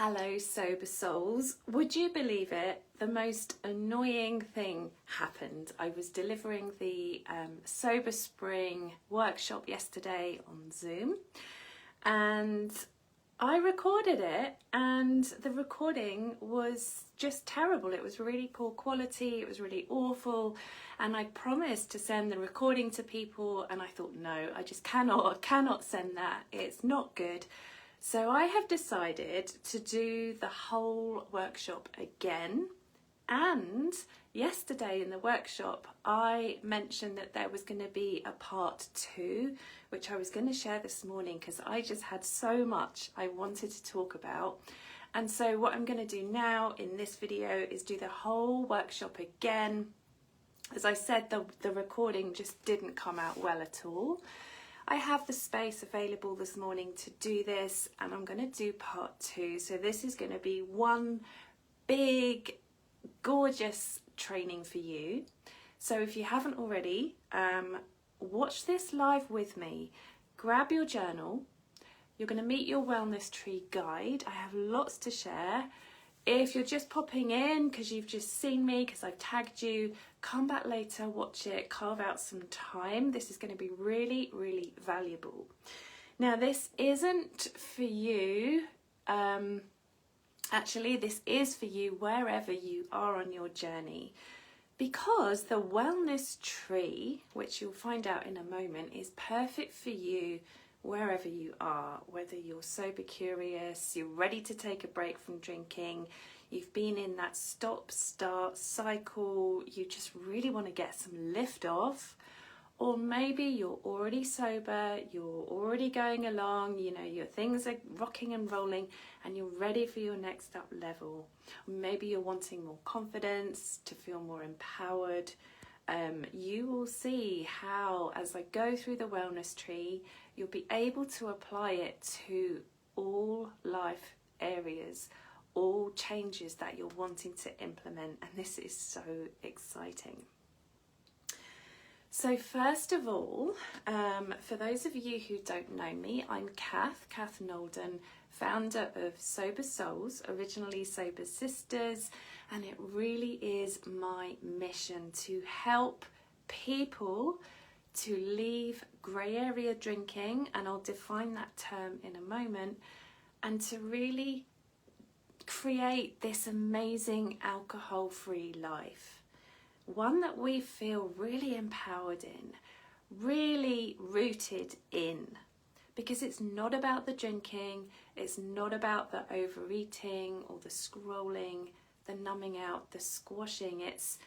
Hello, sober souls. Would you believe it? The most annoying thing happened. I was delivering the Sober Spring workshop yesterday on Zoom, and I recorded it, and the recording was just terrible. It was really poor quality. It was really awful, and I promised to send the recording to people, and I thought, no, I just cannot send that. It's not good. So I have decided to do the whole workshop again, and yesterday in the workshop I mentioned that there was going to be a part 2, which I was going to share this morning because I just had so much I wanted to talk about. And so what I'm going to do now in this video is do the whole workshop again. As I said, the recording just didn't come out well at all. I have the space available this morning to do this, and I'm going to do part 2. So this is going to be one big, gorgeous training for you. So if you haven't already, watch this live with me. Grab your journal. You're going to meet your wellness tree guide. I have lots to share. If you're just popping in because you've just seen me, because I've tagged you, come back later, watch it, carve out some time. This is going to be really, really valuable. Now, this isn't for you. Actually, this is for you wherever you are on your journey, because the wellness tree, which you'll find out in a moment, is perfect for you wherever you are, whether you're sober curious, you're ready to take a break from drinking, you've been in that stop-start cycle, you just really want to get some lift off, or maybe you're already sober, you're already going along, you know, your things are rocking and rolling and you're ready for your next up level. Or maybe you're wanting more confidence, to feel more empowered. You will see how, as I go through the wellness tree, you'll be able to apply it to all life areas, all changes that you're wanting to implement, and this is so exciting. So first of all, for those of you who don't know me, I'm Kath Nolden, founder of Sober Souls, originally Sober Sisters, and it really is my mission to help people to leave grey area drinking, and I'll define that term in a moment, and to really create this amazing alcohol-free life. One that we feel really empowered in, really rooted in, because it's not about the drinking, it's not about the overeating or the scrolling, the numbing out, the squashing. It's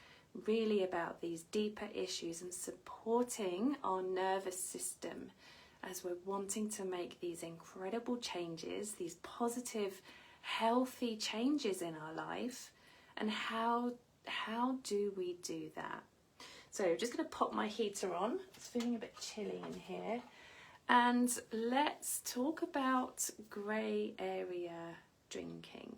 really about these deeper issues and supporting our nervous system as we're wanting to make these incredible changes, these positive, healthy changes in our life. And how do we do that? So I'm just going to pop my heater on. It's feeling a bit chilly in here. And let's talk about grey area drinking.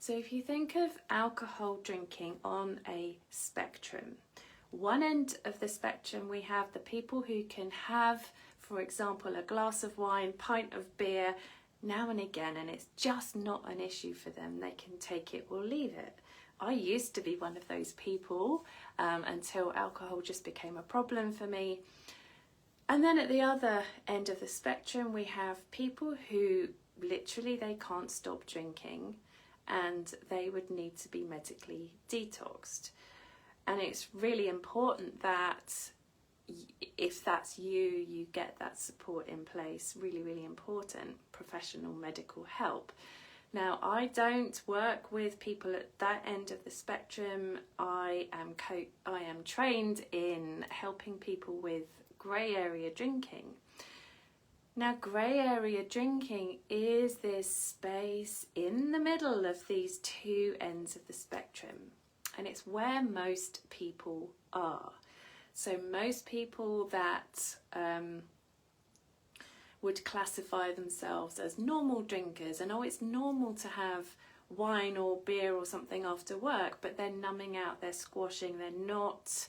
So if you think of alcohol drinking on a spectrum, one end of the spectrum we have the people who can have, for example, a glass of wine, pint of beer now and again, and it's just not an issue for them. They can take it or leave it. I used to be one of those people until alcohol just became a problem for me. And then at the other end of the spectrum, we have people who literally they can't stop drinking and they would need to be medically detoxed. And it's really important that if that's you, you get that support in place. Really, really important, professional medical help. Now, I don't work with people at that end of the spectrum. I am trained in helping people with grey area drinking. Now, grey area drinking is this space in the middle of these two ends of the spectrum, and it's where most people are. So most people that would classify themselves as normal drinkers, and it's normal to have wine or beer or something after work, but they're numbing out, they're squashing, they're not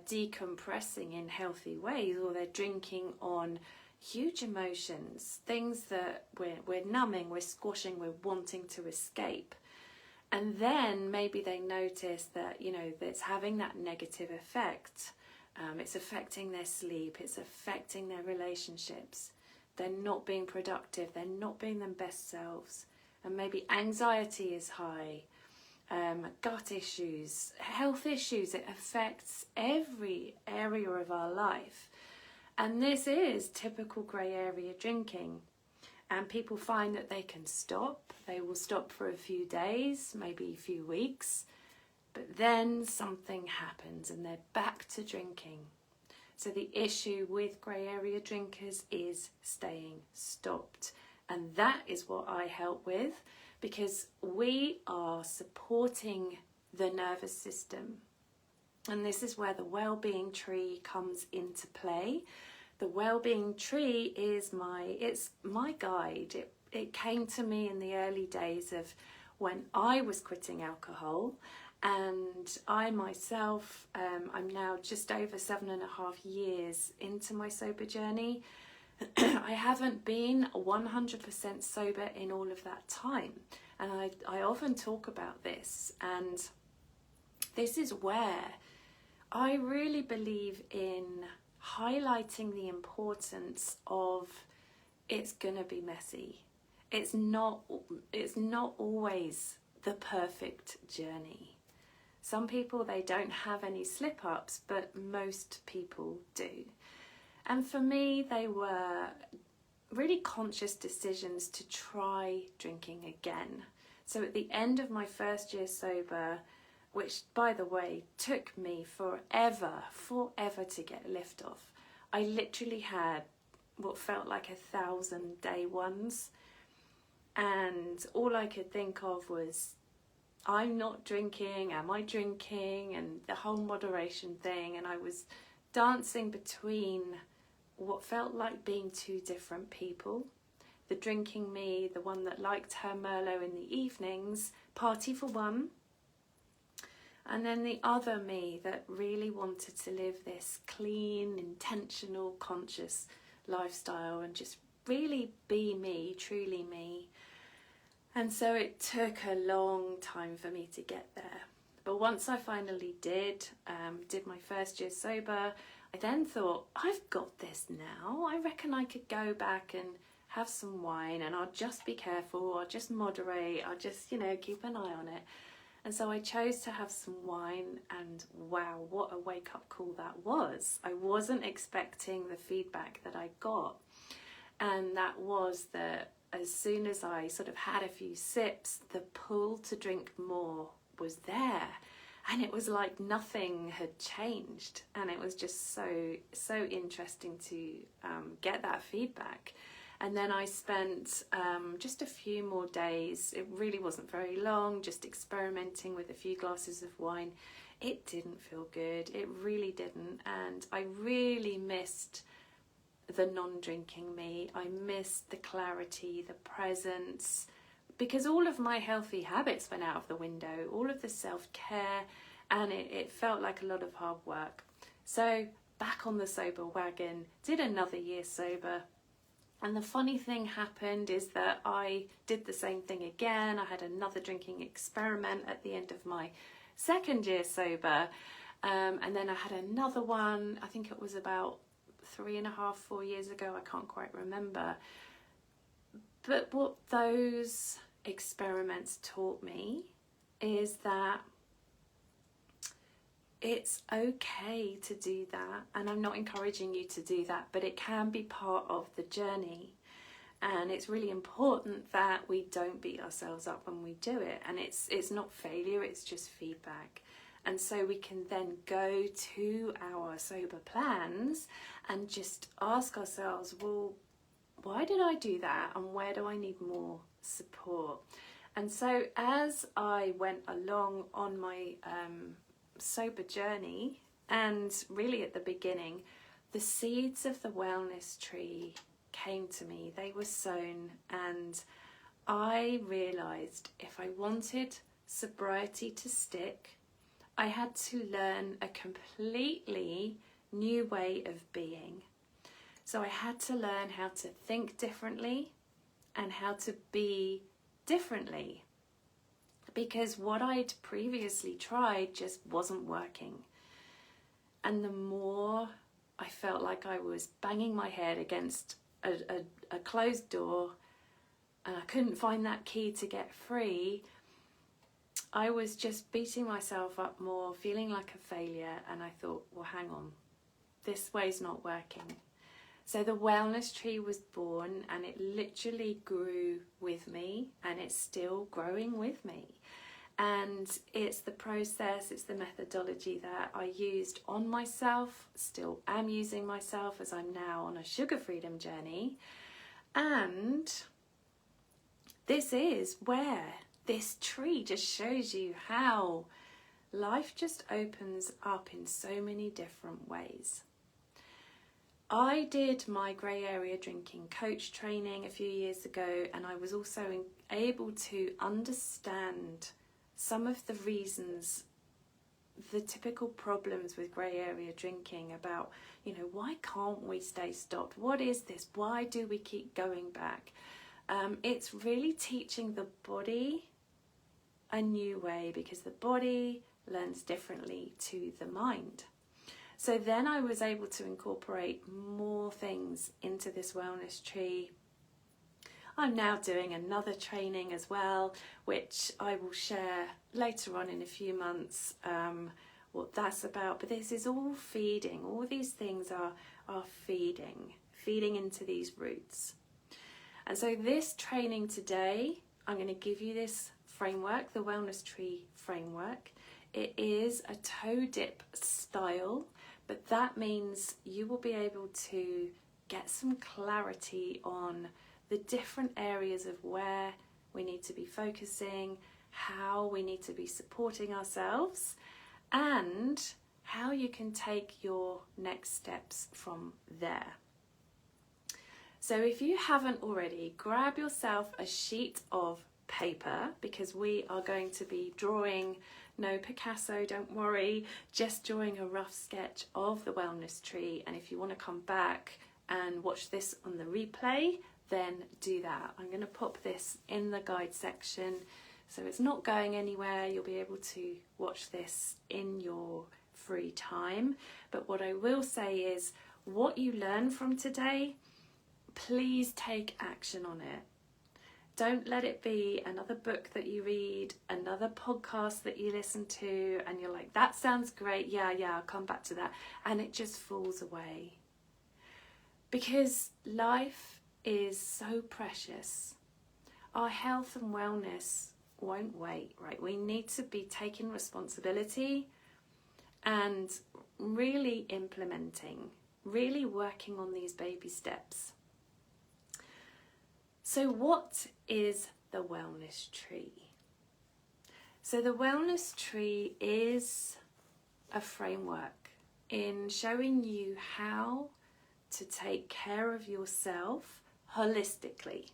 decompressing in healthy ways, or they're drinking on huge emotions, things that we're numbing, we're squashing, we're wanting to escape. And then maybe they notice that, you know, that's having that negative effect. It's affecting their sleep, it's affecting their relationships. They're not being productive, they're not being their best selves. And maybe anxiety is high, gut issues, health issues. It affects every area of our life. And this is typical grey area drinking. And people find that they can stop. They will stop for a few days, maybe a few weeks. But then something happens and they're back to drinking. So the issue with grey area drinkers is staying stopped. And that is what I help with, because we are supporting the nervous system. And this is where the well-being tree comes into play. The well-being tree is my guide. It came to me in the early days of when I was quitting alcohol, and I myself, I'm now just over 7.5 years into my sober journey. I haven't been 100% sober in all of that time, and I often talk about this, and this is where I really believe in highlighting the importance of it's gonna be messy. It's not always the perfect journey. Some people, they don't have any slip-ups, but most people do. And for me, they were really conscious decisions to try drinking again. So at the end of my first year sober, which, by the way, took me forever to get lift off. I literally had what felt like 1,000 day ones. And all I could think of was, I'm not drinking, am I drinking? And the whole moderation thing. And I was dancing between what felt like being two different people. The drinking me, the one that liked her Merlot in the evenings, party for one. And then the other me that really wanted to live this clean, intentional, conscious lifestyle and just really be me, truly me. And so it took a long time for me to get there. But once I finally did my first year sober, I then thought, I've got this now. I reckon I could go back and have some wine, and I'll just be careful, I'll just moderate, I'll just, keep an eye on it. And so I chose to have some wine, and wow, what a wake-up call that was. I wasn't expecting the feedback that I got. And that was that as soon as I sort of had a few sips, the pull to drink more was there. And it was like nothing had changed. And it was just so interesting to get that feedback. And then I spent just a few more days, it really wasn't very long, just experimenting with a few glasses of wine. It didn't feel good, it really didn't. And I really missed the non-drinking me. I missed the clarity, the presence, because all of my healthy habits went out of the window, all of the self-care, and it felt like a lot of hard work. So back on the sober wagon, did another year sober. And the funny thing happened is that I did the same thing again. I had another drinking experiment at the end of my second year sober. And then I had another one, I think it was about 3.5, 4 years ago, I can't quite remember. But what those experiments taught me is that it's okay to do that, and I'm not encouraging you to do that, but it can be part of the journey. And it's really important that we don't beat ourselves up when we do it, and it's not failure, it's just feedback. And so we can then go to our sober plans and just ask ourselves, well, why did I do that, and where do I need more support? And so as I went along on my sober journey, and really at the beginning, the seeds of the wellness tree came to me. They were sown, and I realized if I wanted sobriety to stick, I had to learn a completely new way of being. So I had to learn how to think differently and how to be differently, because what I'd previously tried just wasn't working. And the more I felt like I was banging my head against a closed door and I couldn't find that key to get free, I was just beating myself up more, feeling like a failure. And I thought, well, hang on, this way's not working. So the wellness tree was born, and it literally grew with me, and it's still growing with me. And it's the process, it's the methodology that I used on myself, still am using myself as I'm now on a sugar freedom journey. And this is where this tree just shows you how life just opens up in so many different ways. I did my grey area drinking coach training a few years ago, and I was also able to understand some of the reasons, the typical problems with grey area drinking about, why can't we stay stopped? What is this? Why do we keep going back? It's really teaching the body a new way, because the body learns differently to the mind. So then I was able to incorporate more things into this wellness tree. I'm now doing another training as well, which I will share later on in a few months what that's about. But this is all feeding. All these things are feeding into these roots. And so this training today, I'm going to give you this framework, the wellness tree framework. It is a toe dip style, but that means you will be able to get some clarity on the different areas of where we need to be focusing, how we need to be supporting ourselves, and how you can take your next steps from there. So if you haven't already, grab yourself a sheet of paper, because we are going to be drawing, no Picasso, don't worry, just drawing a rough sketch of the wellness tree. And if you want to come back and watch this on the replay, then do that. I'm going to pop this in the guide section, so it's not going anywhere. You'll be able to watch this in your free time. But what I will say is, what you learn from today, please take action on it. Don't let it be another book that you read, another podcast that you listen to, and you're like, that sounds great, yeah, I'll come back to that, and it just falls away. Because life is so precious. Our health and wellness won't wait, right? We need to be taking responsibility and really implementing, really working on these baby steps. So what is the wellness tree? So the wellness tree is a framework in showing you how to take care of yourself holistically.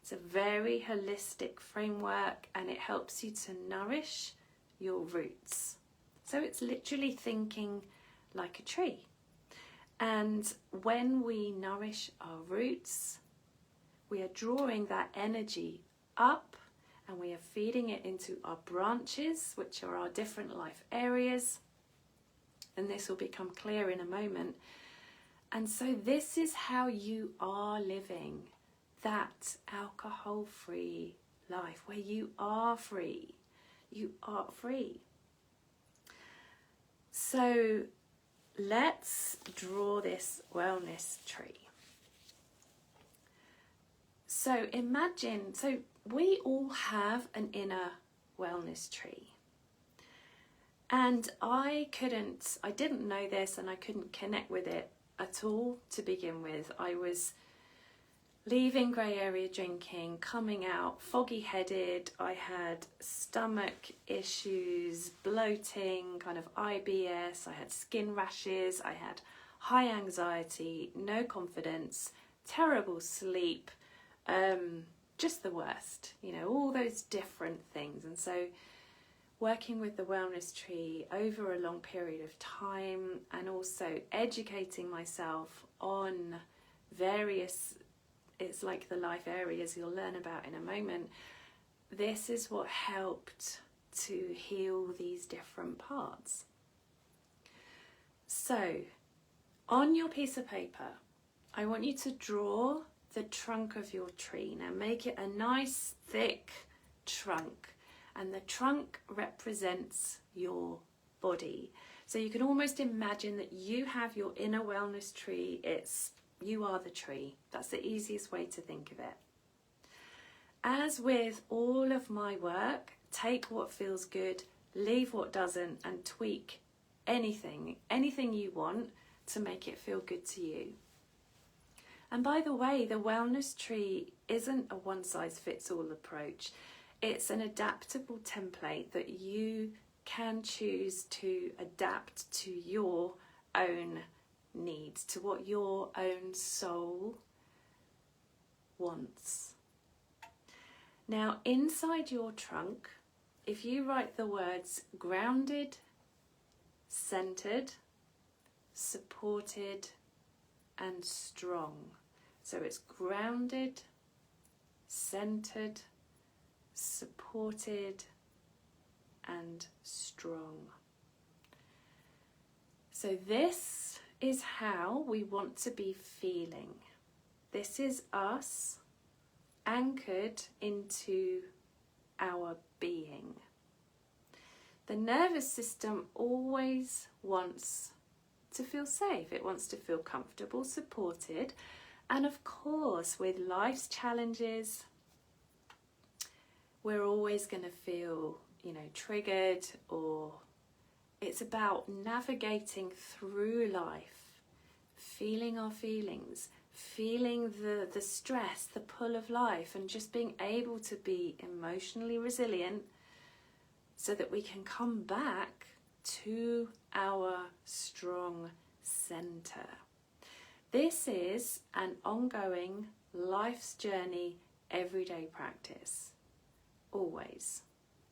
It's a very holistic framework, and it helps you to nourish your roots. So it's literally thinking like a tree. And when we nourish our roots, we are drawing that energy up, and we are feeding it into our branches, which are our different life areas. And this will become clear in a moment. And so this is how you are living that alcohol-free life, where you are free. You are free. So let's draw this wellness tree. So imagine, we all have an inner wellness tree. And I didn't know this, and I couldn't connect with it at all to begin with. I was leaving grey area drinking, coming out foggy-headed. I had stomach issues, bloating, kind of IBS. I had skin rashes. I had high anxiety, no confidence, terrible sleep. Just the worst, all those different things. And so working with the wellness tree over a long period of time, and also educating myself on various, it's like the life areas you'll learn about in a moment. This is what helped to heal these different parts. So, on your piece of paper, I want you to draw the trunk of your tree. Now make it a nice thick trunk, and the trunk represents your body. So you can almost imagine that you have your inner wellness tree. You are the tree. That's the easiest way to think of it. As with all of my work, take what feels good, leave what doesn't, and tweak anything you want to make it feel good to you. And by the way, the wellness tree isn't a one-size-fits-all approach. It's an adaptable template that you can choose to adapt to your own needs, to what your own soul wants. Now, inside your trunk, if you write the words grounded, centered, supported, and strong. So it's grounded, centered, supported, and strong. So this is how we want to be feeling. This is us anchored into our being. The nervous system always wants to feel safe. It wants to feel comfortable, supported, and of course, with life's challenges, we're always going to feel, triggered, or it's about navigating through life, feeling our feelings, feeling the stress, the pull of life, and just being able to be emotionally resilient so that we can come back to our strong center. This is an ongoing life's journey, everyday practice, always.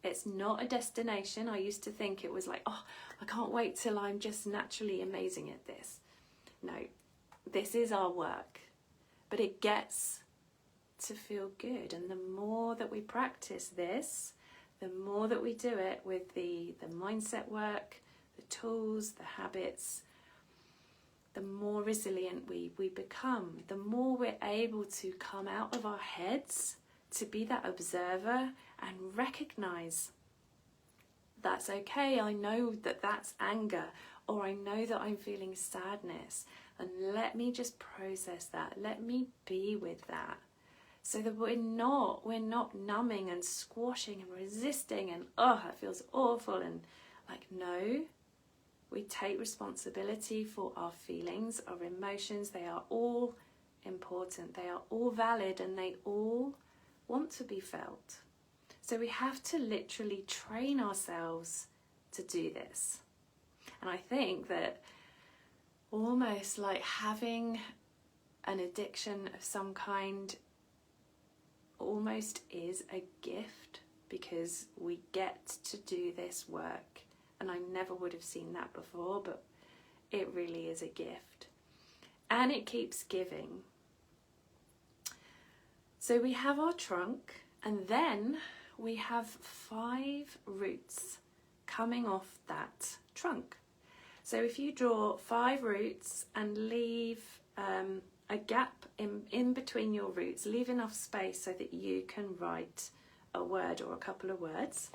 It's not a destination. I used to think it was like, oh, I can't wait till I'm just naturally amazing at this. No, this is our work, but it gets to feel good. And the more that we practice this, the more that we do it with the mindset work, the tools, the habits, the more resilient we become, the more we're able to come out of our heads, to be that observer and recognize that's okay. I know that that's anger, or I know that I'm feeling sadness, and let me just process that. Let me be with that, so that we're not numbing and squashing and resisting and that feels awful, and no, we take responsibility for our feelings, our emotions. They are all important, they are all valid, and they all want to be felt. So we have to literally train ourselves to do this. And I think that almost like having an addiction of some kind almost is a gift, because we get to do this work. And I never would have seen that before, but it really is a gift. And it keeps giving. So we have our trunk, and then we have 5 roots coming off that trunk. So if you draw 5 roots and leave a gap in between your roots, leave enough space so that you can write a word or a couple of words.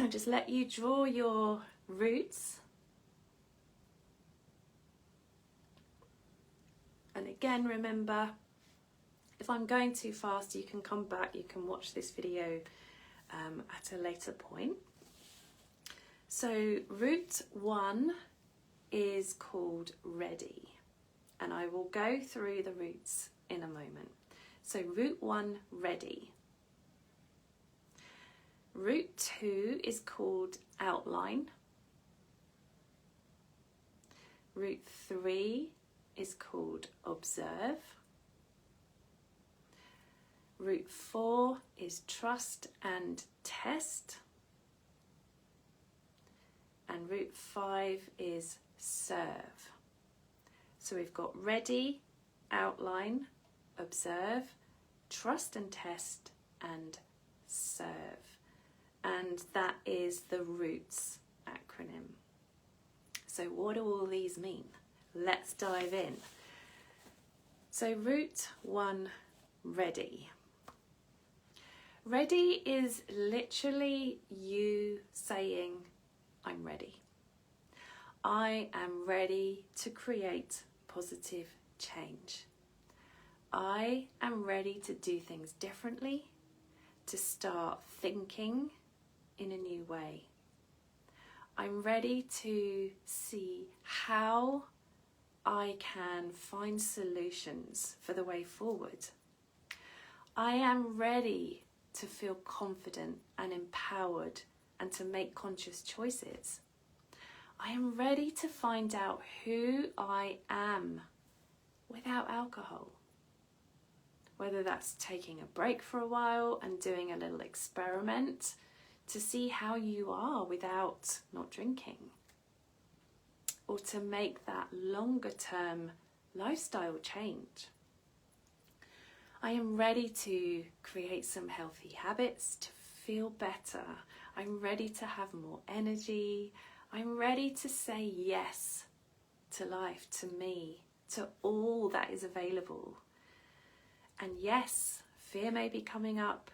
Just let you draw your roots. And again, remember, if I'm going too fast, you can come back, you can watch this video at a later point. So root 1 is called ready, and I will go through the roots in a moment. So root 1, ready. Root 2 is called outline. Root 3 is called observe. Root 4 is trust and test. And root 5 is serve. So we've got ready, outline, observe, trust and test, and serve. And that is the ROOTS acronym. So what do all these mean? Let's dive in. So root 1, ready. Ready is literally you saying, I'm ready. I am ready to create positive change. I am ready to do things differently, to start thinking in a new way. I'm ready to see how I can find solutions for the way forward. I am ready to feel confident and empowered and to make conscious choices. I am ready to find out who I am without alcohol. Whether that's taking a break for a while and doing a little experiment to see how you are without not drinking, or to make that longer term lifestyle change. I am ready to create some healthy habits to feel better. I'm ready to have more energy. I'm ready to say yes to life, to me, to all that is available. And yes, fear may be coming up,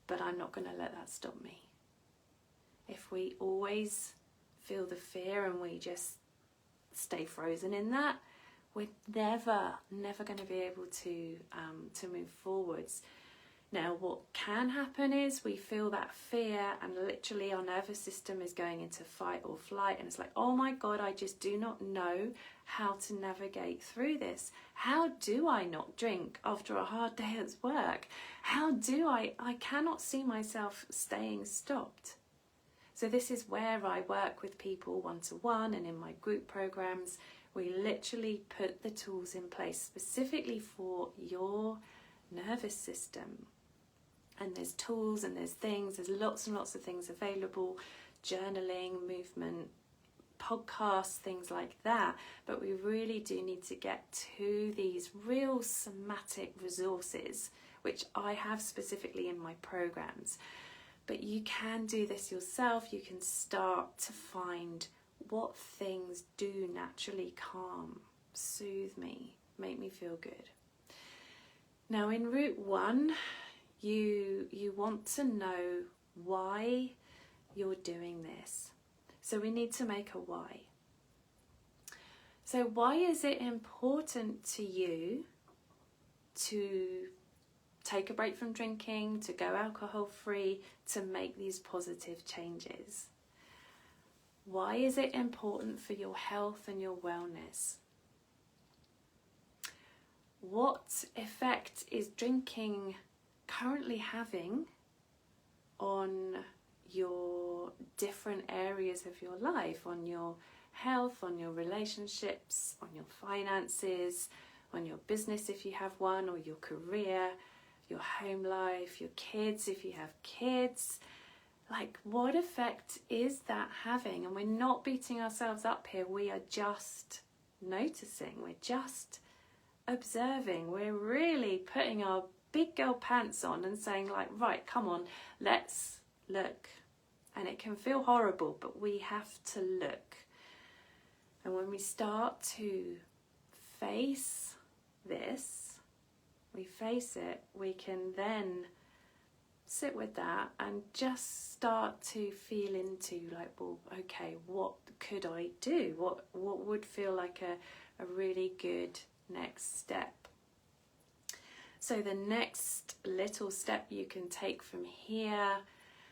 but I'm not going to let that stop me. If we always feel the fear and we just stay frozen in that, we're never going to be able to move forwards. Now, what can happen is we feel that fear and literally our nervous system is going into fight or flight, and it's like, oh my God, I just do not know how to navigate through this. How do I not drink after a hard day at work? How do I cannot see myself staying stopped. So this is where I work with people one-to-one, and in my group programs, we literally put the tools in place specifically for your nervous system. And there's tools and there's things, there's lots and lots of things available, journaling, movement, podcasts, things like that. But we really do need to get to these real somatic resources, which I have specifically in my programs. But you can do this yourself. You can start to find what things do naturally calm, soothe me, make me feel good. Now in root 1, you want to know why you're doing this. So we need to make a why. So why is it important to you to take a break from drinking, to go alcohol free, to make these positive changes? Why is it important for your health and your wellness? What effect is drinking currently having on your different areas of your life, on your health, on your relationships, on your finances, on your business if you have one, or your career, your home life, your kids if you have kids? Like, what effect is that having? And we're not beating ourselves up here. We are just noticing. We're just observing. We're really putting our big girl pants on and saying, like, right, come on, let's look. And it can feel horrible, but we have to look. And when we start to face this, we face it, we can then sit with that and just start to feel into, like, well, okay, what could I do? What would feel like a really good next step? So the next little step you can take from here,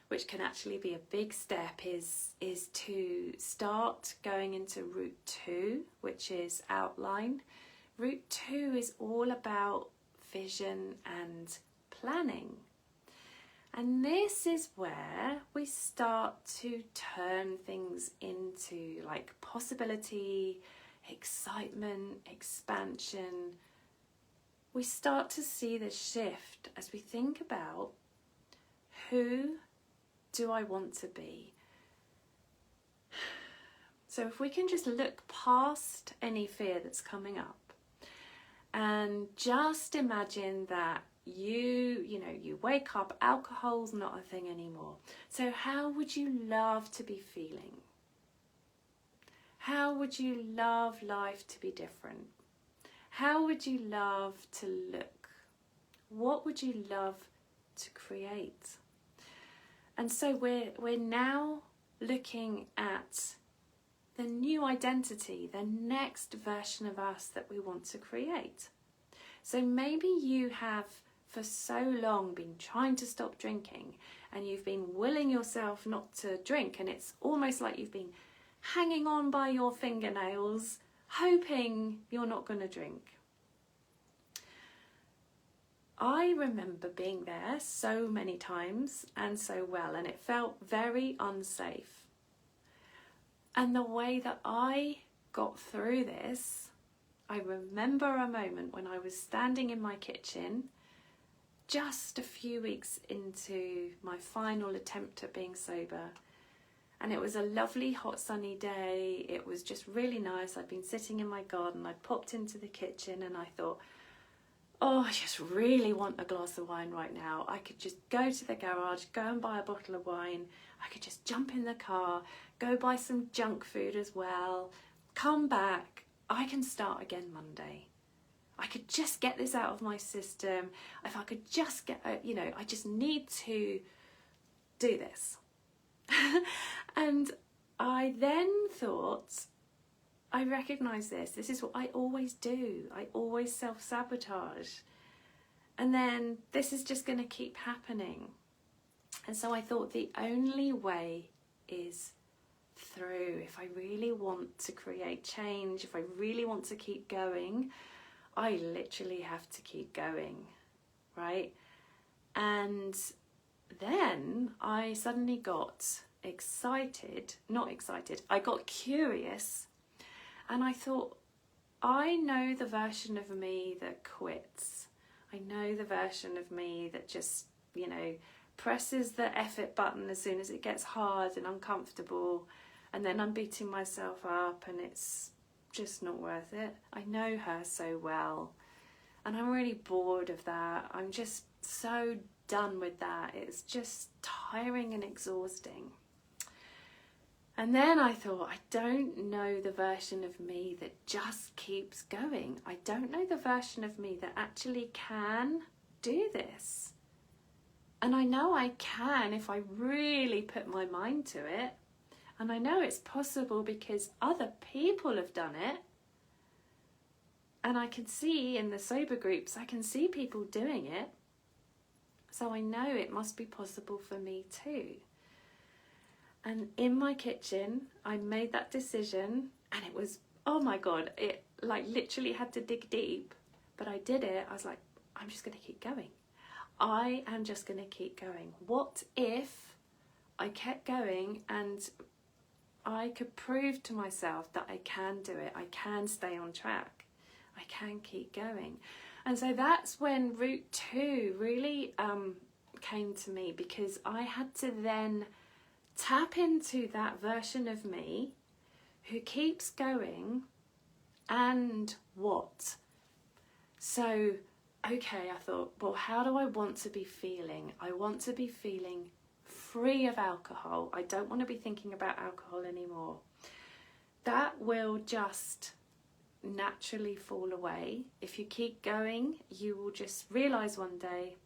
which can actually be a big step, is to start going into route 2, which is outline. Route 2 is all about vision and planning. And this is where we start to turn things into, like, possibility, excitement, expansion. We start to see the shift as we think about, who do I want to be? So if we can just look past any fear that's coming up and just imagine that you wake up, alcohol's not a thing anymore. So how would you love to be feeling? How would you love life to be different? How would you love to look? What would you love to create? And so we're now looking at the new identity, the next version of us that we want to create. So maybe you have for so long been trying to stop drinking and you've been willing yourself not to drink, and it's almost like you've been hanging on by your fingernails, hoping you're not going to drink. I remember being there so many times and so well, and it felt very unsafe. And the way that I got through this, I remember a moment when I was standing in my kitchen just a few weeks into my final attempt at being sober. And it was a lovely hot sunny day. It was just really nice. I'd been sitting in my garden. I popped into the kitchen and I thought, oh, I just really want a glass of wine right now. I could just go to the garage, go and buy a bottle of wine. I could just jump in the car, go buy some junk food as well, come back. I can start again Monday. I could just get this out of my system. If I could just get, I just need to do this. And I then thought, I recognise this. This is what I always do. I always self-sabotage. And then this is just going to keep happening. And so I thought the only way is through. If I really want to create change, if I really want to keep going, I literally have to keep going, right? And then I suddenly got I got curious, and I thought, I know the version of me that quits. I know the version of me that just, presses the effort button as soon as it gets hard and uncomfortable, and then I'm beating myself up and it's just not worth it. I know her so well, and I'm really bored of that. I'm just so done with that. It's just tiring and exhausting. And then I thought, I don't know the version of me that just keeps going. I don't know the version of me that actually can do this. And I know I can if I really put my mind to it. And I know it's possible because other people have done it. And I can see in the sober groups, I can see people doing it. So I know it must be possible for me too. And in my kitchen, I made that decision, and it was, oh my God, it literally had to dig deep, but I did it. I was like, I'm just going to keep going. I am just going to keep going. What if I kept going and I could prove to myself that I can do it? I can stay on track. I can keep going. And so that's when route 2 really came to me, because I had to then tap into that version of me who keeps going. And what? So, okay, I thought, well, how do I want to be feeling? I want to be feeling free of alcohol. I don't want to be thinking about alcohol anymore. That will just naturally fall away. If you keep going, you will just realise one day,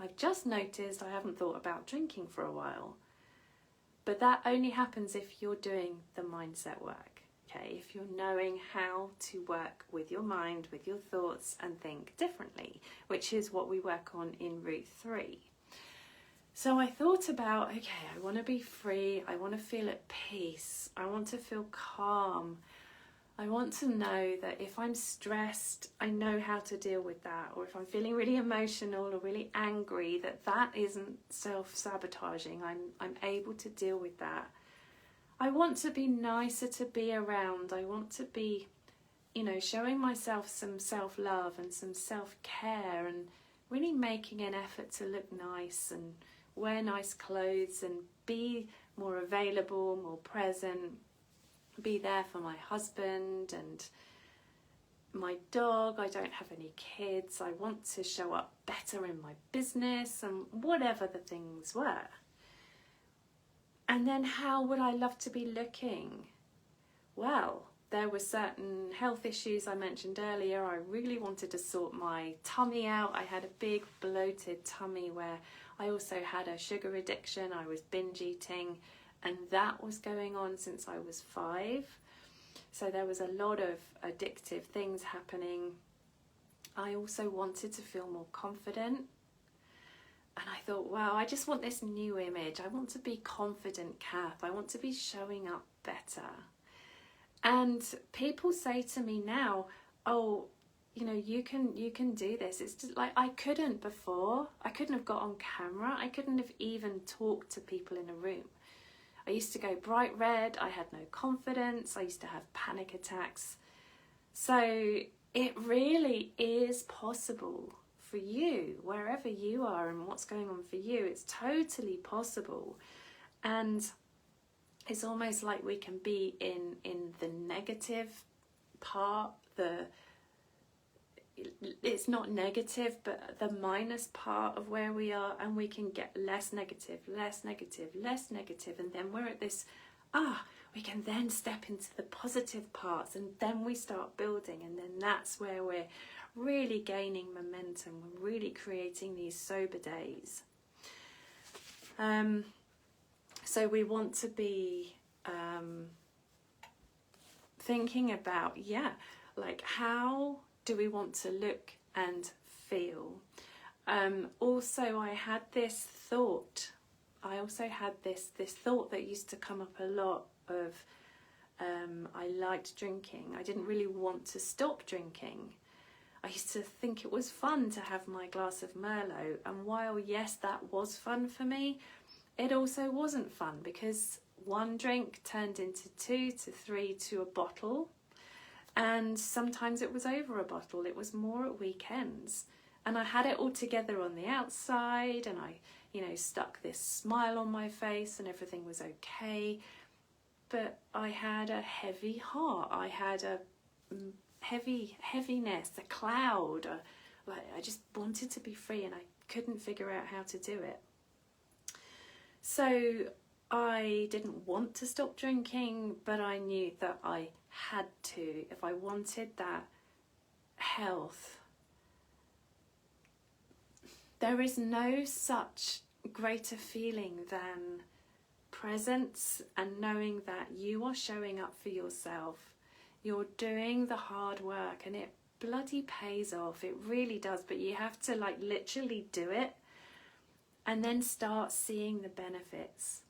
I've just noticed I haven't thought about drinking for a while. But that only happens if you're doing the mindset work, okay? If you're knowing how to work with your mind, with your thoughts, and think differently, which is what we work on in route 3. So I thought about, okay, I want to be free. I want to feel at peace. I want to feel calm. I want to know that if I'm stressed, I know how to deal with that. Or if I'm feeling really emotional or really angry, that isn't self-sabotaging. I'm able to deal with that. I want to be nicer to be around. I want to be, showing myself some self-love and some self-care, and really making an effort to look nice and wear nice clothes and be more available, more present. be there for my husband and my dog. I don't have any kids. I want to show up better in my business and whatever the things were. And then how would I love to be looking? Well, there were certain health issues I mentioned earlier. I really wanted to sort my tummy out. I had a big bloated tummy where I also had a sugar addiction. I was binge eating, and that was going on since I was 5. So there was a lot of addictive things happening. I also wanted to feel more confident. And I thought, wow, I just want this new image. I want to be confident Kath. I want to be showing up better. And people say to me now, oh, you know, you can do this. It's just like, I couldn't before. I couldn't have got on camera. I couldn't have even talked to people in a room. I used to go bright red. I had no confidence. I used to have panic attacks. So it really is possible for you, wherever you are and what's going on for you. It's totally possible. And it's almost like we can be in the negative part, it's not negative, but the minus part of where we are, and we can get less negative, and then we're at this, we can then step into the positive parts, and then we start building, and then that's where we're really gaining momentum. We're really creating these sober days. So we want to be thinking about, like, how do we want to look and feel? Also, I had this thought. This thought that used to come up a lot of, I liked drinking. I didn't really want to stop drinking. I used to think it was fun to have my glass of Merlot, and while yes, that was fun for me, it also wasn't fun, because one drink turned into 2 to 3 to a bottle, and sometimes it was over a bottle. It was more at weekends, and I had it all together on the outside, and I, stuck this smile on my face, and everything was okay, but I had a heavy heart. I had a heaviness, a cloud. I just wanted to be free, and I couldn't figure out how to do it. So I didn't want to stop drinking, but I knew that I had to if I wanted that health. There is no such greater feeling than presence and knowing that you are showing up for yourself. You're doing the hard work, and it bloody pays off. It really does, but you have to literally do it and then start seeing the benefits.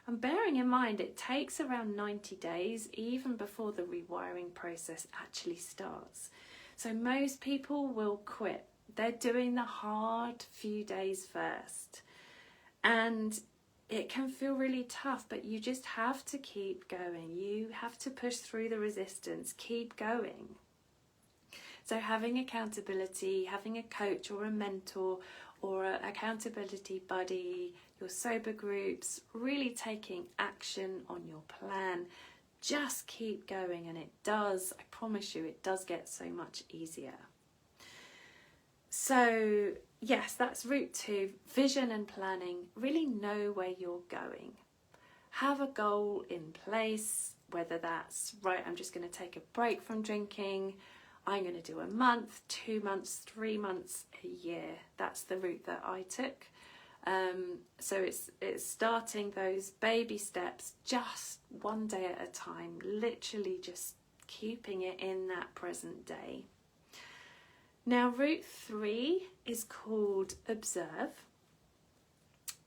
And bearing in mind, it takes around 90 days even before the rewiring process actually starts. So most people will quit. They're doing the hard few days first. And it can feel really tough, but you just have to keep going. You have to push through the resistance, keep going. So having accountability, having a coach or a mentor or an accountability buddy, your sober groups, really taking action on your plan. Just keep going, and it does, I promise you, it does get so much easier. So yes, that's route 2, vision and planning. Really know where you're going. Have a goal in place, whether that's, right, I'm just going to take a break from drinking. I'm going to do a month, 2 months, 3 months, a year. That's the route that I took. So it's starting those baby steps, just one day at a time, literally just keeping it in that present day. Now, route 3 is called observe.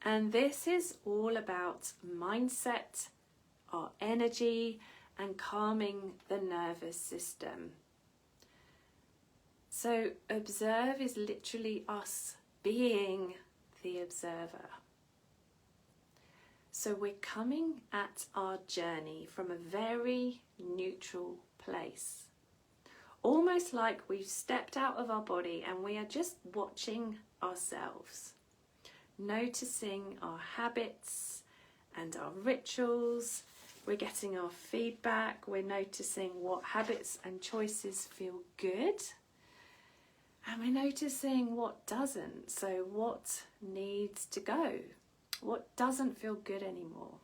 And this is all about mindset, our energy, and calming the nervous system. So observe is literally us being the observer. So we're coming at our journey from a very neutral place. Almost like we've stepped out of our body and we are just watching ourselves, noticing our habits and our rituals We're getting our feedback. We're noticing what habits and choices feel good. And we're noticing what doesn't. So what needs to go? What doesn't feel good anymore?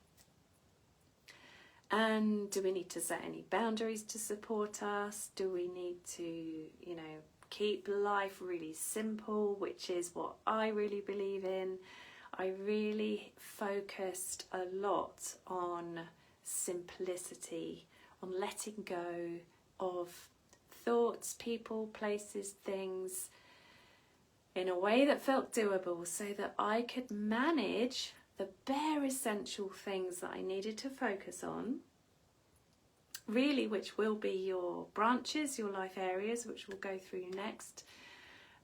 And do we need to set any boundaries to support us? Do we need to, keep life really simple, which is what I really believe in. I really focused a lot on simplicity, on letting go of thoughts, people, places, things in a way that felt doable so that I could manage the bare essential things that I needed to focus on, really, which will be your branches, your life areas, which we'll go through next.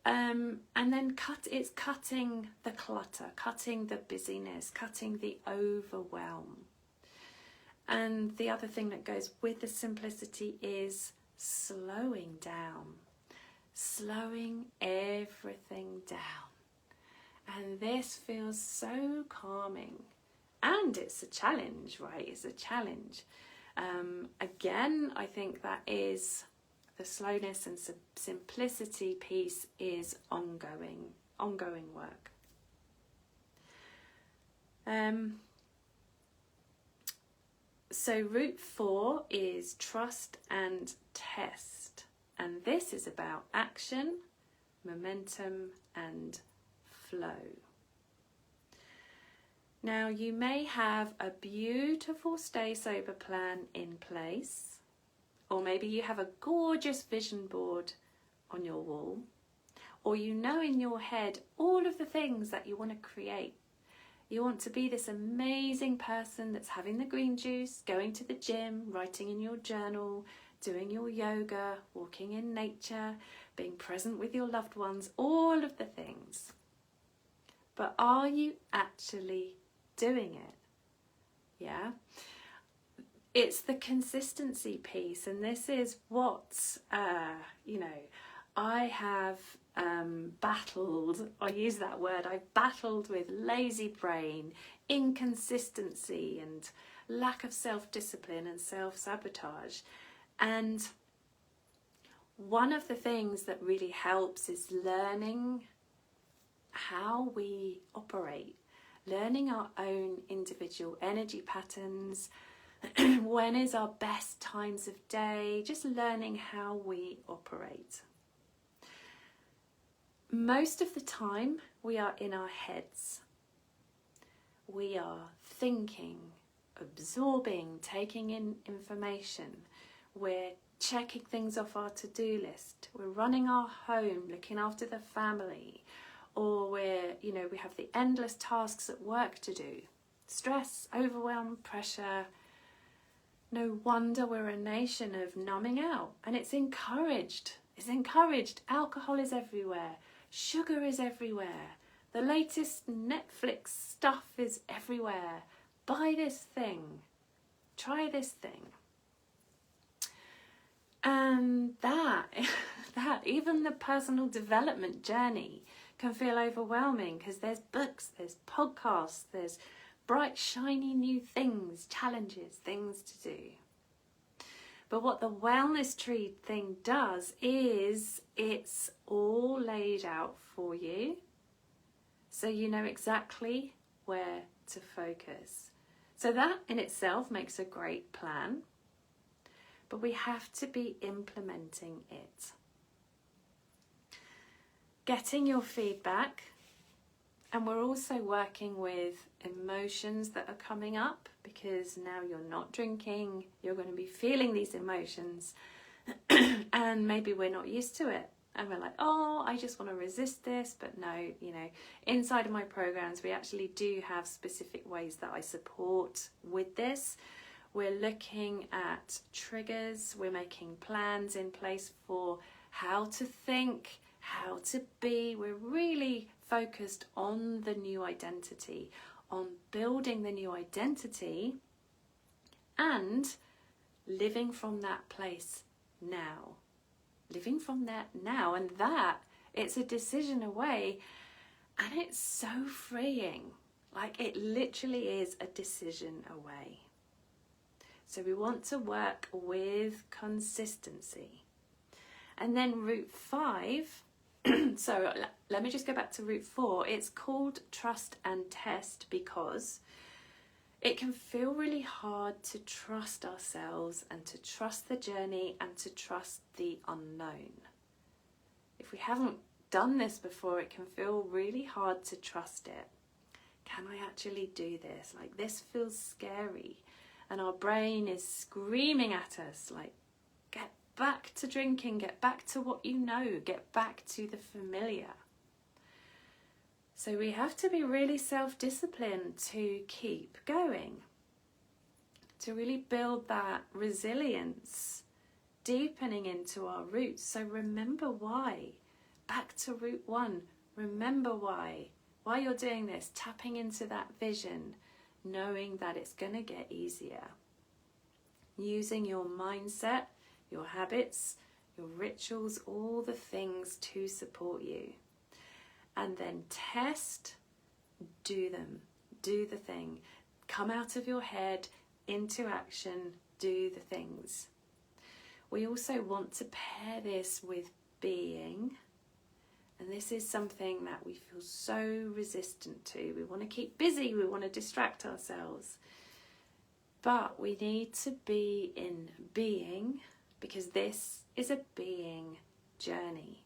And then it's cutting the clutter, cutting the busyness, cutting the overwhelm. And the other thing that goes with the simplicity is slowing down, slowing everything down. And this feels so calming. And it's a challenge, right? It's a challenge. Again, I think that is the slowness and simplicity piece is ongoing work. So route 4 is trust and test. And this is about action, momentum and flow. Now, you may have a beautiful stay sober plan in place, or maybe you have a gorgeous vision board on your wall, or you know in your head all of the things that you want to create. You want to be this amazing person that's having the green juice, going to the gym, writing in your journal, doing your yoga, walking in nature, being present with your loved ones, all of the things. But are you actually doing it? Yeah. It's the consistency piece, and this is what I have battled. I use that word. I've battled with lazy brain, inconsistency, and lack of self-discipline and self-sabotage. And one of the things that really helps is learning how we operate, learning our own individual energy patterns, when is our best times of day, just learning how we operate. Most of the time we are in our heads. We are thinking, absorbing, taking in information. We're checking things off our to-do list. We're running our home, looking after the family. Or we have the endless tasks at work to do. Stress, overwhelm, pressure. No wonder we're a nation of numbing out. And it's encouraged. It's encouraged. Alcohol is everywhere. Sugar is everywhere. The latest Netflix stuff is everywhere. Buy this thing. Try this thing. And that even the personal development journey can feel overwhelming because there's books, there's podcasts, there's bright, shiny new things, challenges, things to do. But what the Wellness Tree thing does is it's all laid out for you, so you know exactly where to focus. So that in itself makes a great plan, but we have to be implementing it. Getting your feedback, and we're also working with emotions that are coming up, because now you're not drinking, you're going to be feeling these emotions, and maybe we're not used to it. And we're like, oh, I just want to resist this. But no, inside of my programs, we actually do have specific ways that I support with this. We're looking at triggers. We're making plans in place for how to think, how to be. We're really focused on the new identity, on building the new identity and living from that place now. Living from that now, and that it's a decision away, and it's so freeing. Like, it literally is a decision away. So we want to work with consistency. And then route 5, so let me just go back to route 4. It's called trust and test because it can feel really hard to trust ourselves and to trust the journey and to trust the unknown. If we haven't done this before, it can feel really hard to trust it. Can I actually do this? Like, this feels scary. And our brain is screaming at us, like, get back to drinking, get back to what you know, get back to the familiar. So we have to be really self-disciplined to keep going, to really build that resilience, deepening into our roots. So remember why. Back to route 1. Remember why you're doing this, tapping into that vision, knowing that it's going to get easier. Using your mindset, your habits, your rituals, all the things to support you. And then test, do them, do the thing. Come out of your head, into action, do the things. We also want to pair this with being. And this is something that we feel so resistant to. We want to keep busy, we want to distract ourselves. But we need to be in being, because this is a being journey.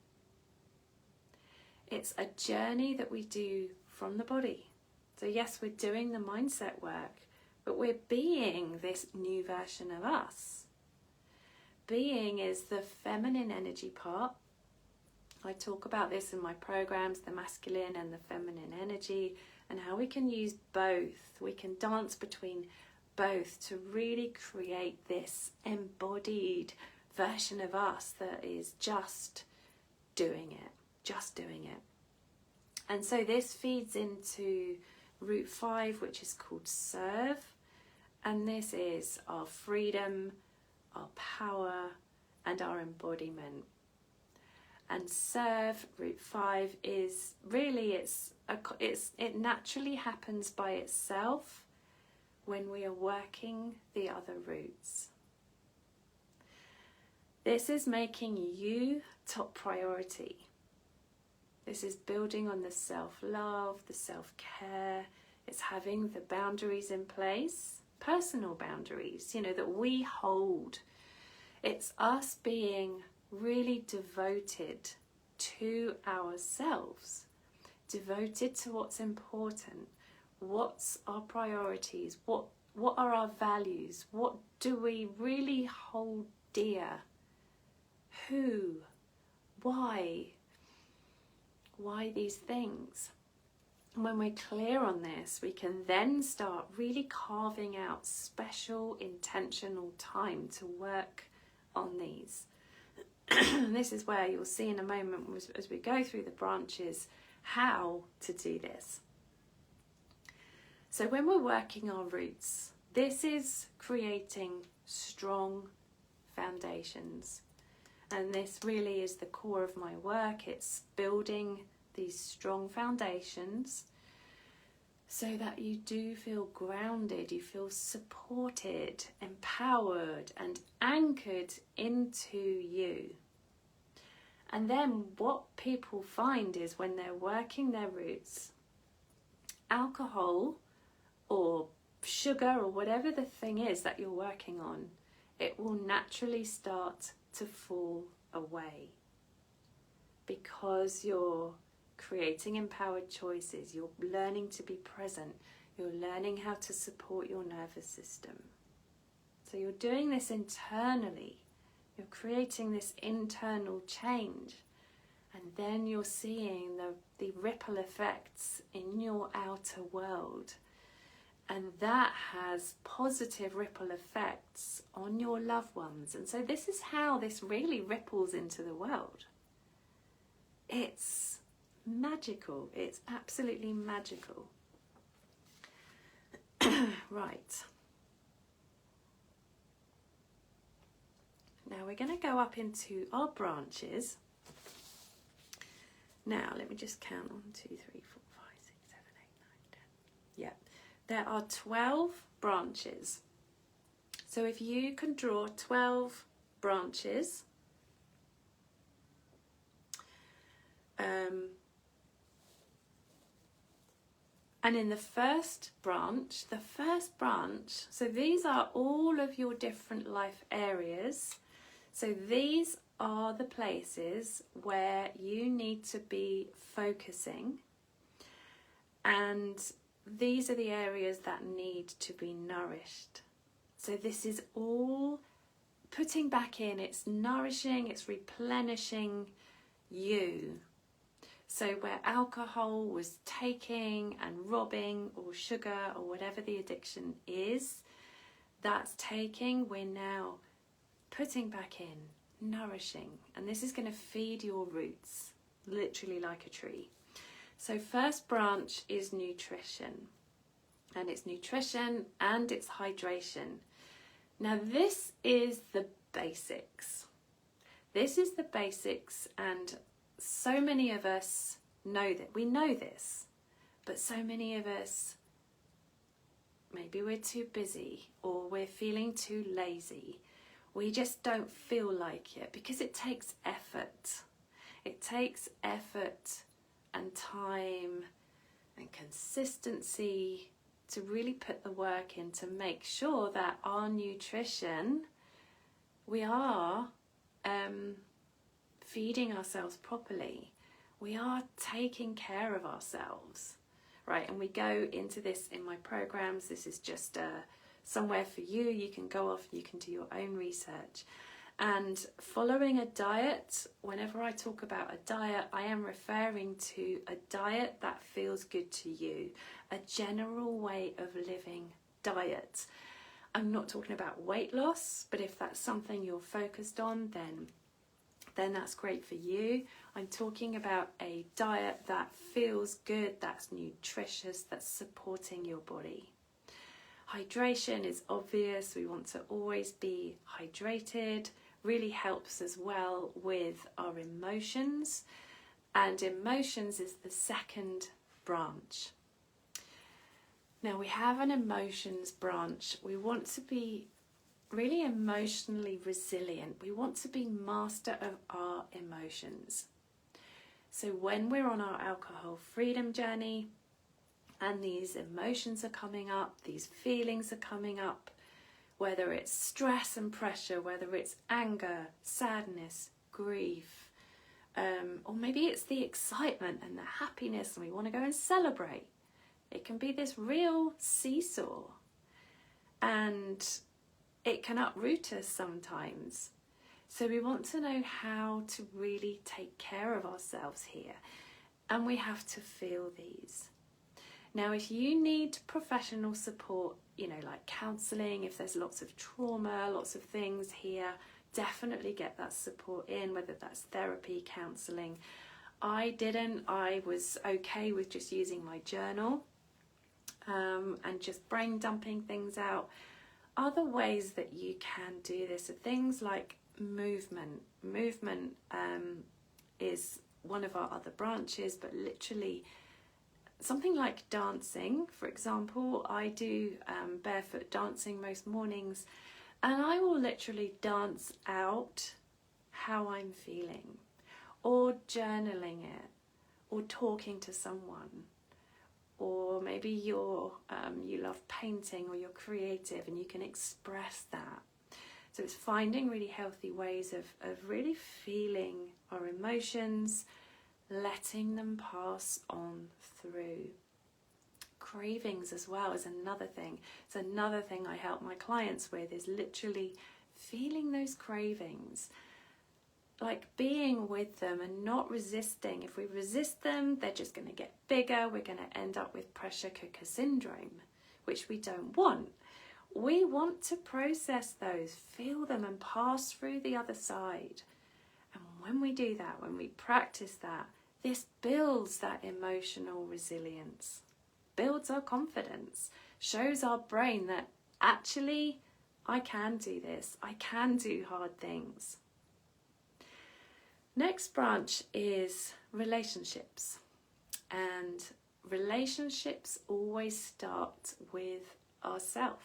It's a journey that we do from the body. So yes, we're doing the mindset work, but we're being this new version of us. Being is the feminine energy part. I talk about this in my programs, the masculine and the feminine energy, and how we can use both. We can dance between both to really create this embodied version of us that is just doing it. And so this feeds into route 5, which is called serve. And this is our freedom, our power, and our embodiment. And serve, route 5, is really, it naturally happens by itself when we are working the other routes. This is making you top priority. This is building on the self-love, the self-care. It's having the boundaries in place, personal boundaries, that we hold. It's us being really devoted to ourselves, devoted to what's important, what's our priorities, what are our values, what do we really hold dear, who, why these things. And when we're clear on this, we can then start really carving out special intentional time to work on these. This is where you'll see in a moment as we go through the branches how to do this. So when we're working our roots, this is creating strong foundations. And this really is the core of my work. It's building these strong foundations so that you do feel grounded, you feel supported, empowered, and anchored into you. And then what people find is when they're working their roots, alcohol or sugar or whatever the thing is that you're working on, it will naturally start to fall away because you're creating empowered choices, you're learning to be present, you're learning how to support your nervous system. So you're doing this internally, you're creating this internal change, and then you're seeing the ripple effects in your outer world. And that has positive ripple effects on your loved ones. And so this is how this really ripples into the world. It's magical. It's absolutely magical. Right. Now we're going to go up into our branches. Now let me just count 1, 2, 3, 4, 5, 6, 7, 8, 9, 10. Yeah. There are 12 branches. So if you can draw 12 branches, and in the first branch, so these are all of your different life areas. So these are the places where you need to be focusing, and these are the areas that need to be nourished. So this is all putting back in, it's nourishing, it's replenishing you. So where alcohol was taking and robbing, or sugar, or whatever the addiction is, that's taking, we're now putting back in, nourishing. And this is going to feed your roots, literally like a tree. So first branch is nutrition. And it's nutrition and it's hydration. Now this is the basics. This is the basics, and so many of us know that. We know this, but so many of us, maybe we're too busy, or we're feeling too lazy. We just don't feel like it, because it takes effort. It takes effort and time and consistency to really put the work in to make sure that our nutrition, we are feeding ourselves properly. We are taking care of ourselves, right? And we go into this in my programs. This is just somewhere for you. You can go off, you can do your own research. And following a diet, whenever I talk about a diet, I am referring to a diet that feels good to you, a general way of living diet. I'm not talking about weight loss, but if that's something you're focused on, then that's great for you. I'm talking about a diet that feels good, that's nutritious, that's supporting your body. Hydration is obvious. We want to always be hydrated. Really helps as well with our emotions. And emotions is the second branch. Now we have an emotions branch. We want to be really emotionally resilient. We want to be master of our emotions. So when we're on our alcohol freedom journey and these emotions are coming up, these feelings are coming up, whether it's stress and pressure, whether it's anger, sadness, grief, or maybe it's the excitement and the happiness and we want to go and celebrate. It can be this real seesaw, and it can uproot us sometimes. So we want to know how to really take care of ourselves here, and we have to feel these. Now, if you need professional support, like counselling, if there's lots of trauma, lots of things here, definitely get that support in, whether that's therapy, counselling. I was okay with just using my journal and just brain dumping things out. Other ways that you can do this are things like movement. Movement is one of our other branches, but literally something like dancing. For example, I do barefoot dancing most mornings, and I will literally dance out how I'm feeling, or journaling it, or talking to someone. Or maybe you love painting, or you're creative and you can express that. So it's finding really healthy ways of really feeling our emotions, letting them pass on through. Cravings as well is another thing. It's another thing I help my clients with, is literally feeling those cravings. Like being with them and not resisting. If we resist them, they're just going to get bigger. We're going to end up with pressure cooker syndrome, which we don't want. We want to process those, feel them, and pass through the other side. And when we do that, when we practice that, this builds that emotional resilience, builds our confidence, shows our brain that actually I can do this, I can do hard things. Next branch is relationships, and relationships always start with ourselves.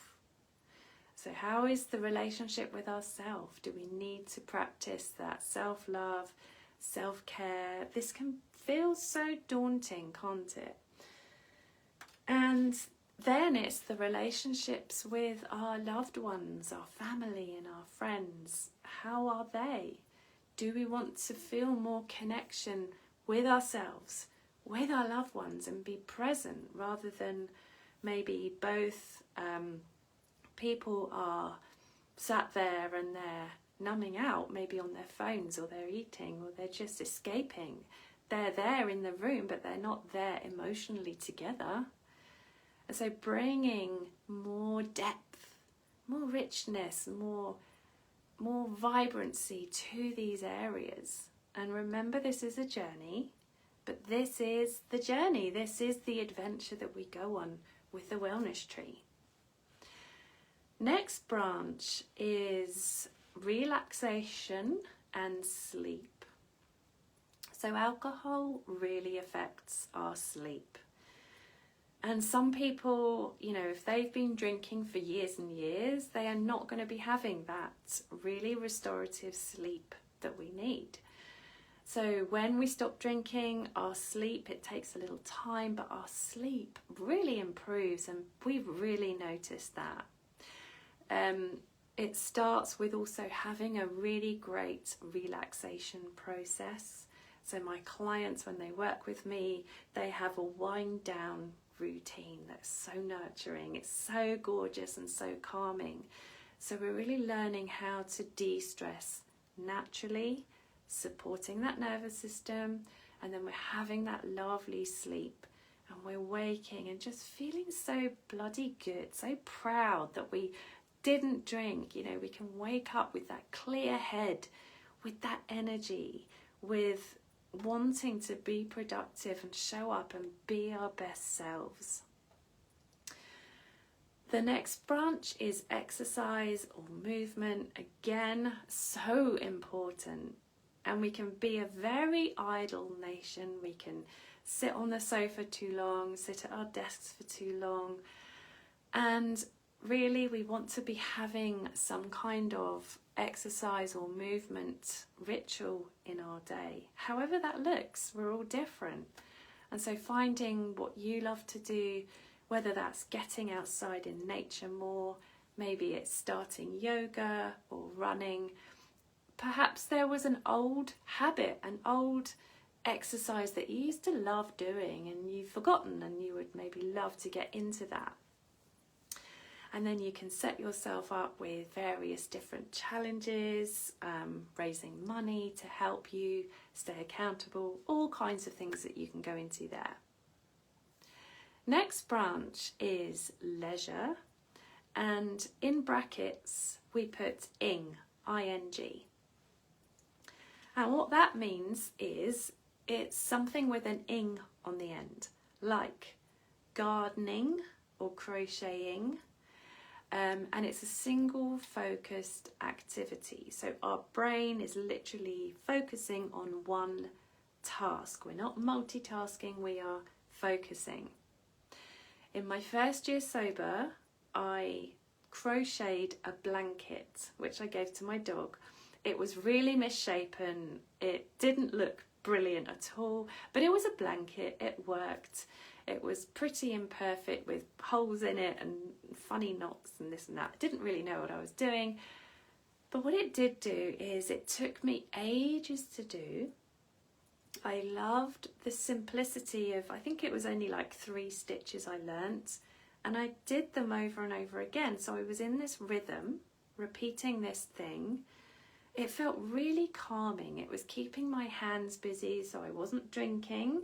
So how is the relationship with ourselves? Do we need to practice that self-love, self-care? This can feel so daunting, can't it? And then it's the relationships with our loved ones, our family and our friends. How are they? Do we want to feel more connection with ourselves, with our loved ones, and be present rather than maybe both people are sat there and they're numbing out, maybe on their phones, or they're eating, or they're just escaping. They're there in the room, but they're not there emotionally together. And so bringing more depth, more richness, more vibrancy to these areas. And remember, this is a journey, but this is the journey. This is the adventure that we go on with the wellness tree. Next branch is relaxation and sleep. So alcohol really affects our sleep. And some people, you know, if they've been drinking for years and years, they are not going to be having that really restorative sleep that we need. So when we stop drinking, our sleep, it takes a little time, but our sleep really improves, and we've really noticed that. It starts with also having a really great relaxation process. So my clients, when they work with me, they have a wind down routine that's so nurturing. It's so gorgeous and so calming. So we're really learning how to de-stress naturally, supporting that nervous system, and then we're having that lovely sleep, and we're waking and just feeling so bloody good, so proud that we didn't drink. You know, we can wake up with that clear head, with that energy, with wanting to be productive and show up and be our best selves. The next branch is exercise or movement. Again, so important. And we can be a very idle nation. We can sit on the sofa too long, sit at our desks for too long. And really, we want to be having some kind of exercise or movement ritual in our day. However that looks, we're all different. And so finding what you love to do, whether that's getting outside in nature more, maybe it's starting yoga or running. Perhaps there was an old habit, an old exercise that you used to love doing and you've forgotten, and you would maybe love to get into that. And then you can set yourself up with various different challenges, raising money to help you stay accountable, all kinds of things that you can go into there. Next branch is leisure, and in brackets we put ing, I-N-G. And what that means is it's something with an ing on the end, like gardening or crocheting. And it's a single focused activity. So our brain is literally focusing on one task. We're not multitasking, we are focusing. In my first year sober, I crocheted a blanket, which I gave to my dog. It was really misshapen. It didn't look brilliant at all, but it was a blanket, it worked. It was pretty imperfect with holes in it and funny knots and this and that. I didn't really know what I was doing. But what it did do is it took me ages to do. I loved the simplicity of, I think it was only like 3 stitches I learnt. And I did them over and over again. So I was in this rhythm, repeating this thing. It felt really calming. It was keeping my hands busy, so I wasn't drinking.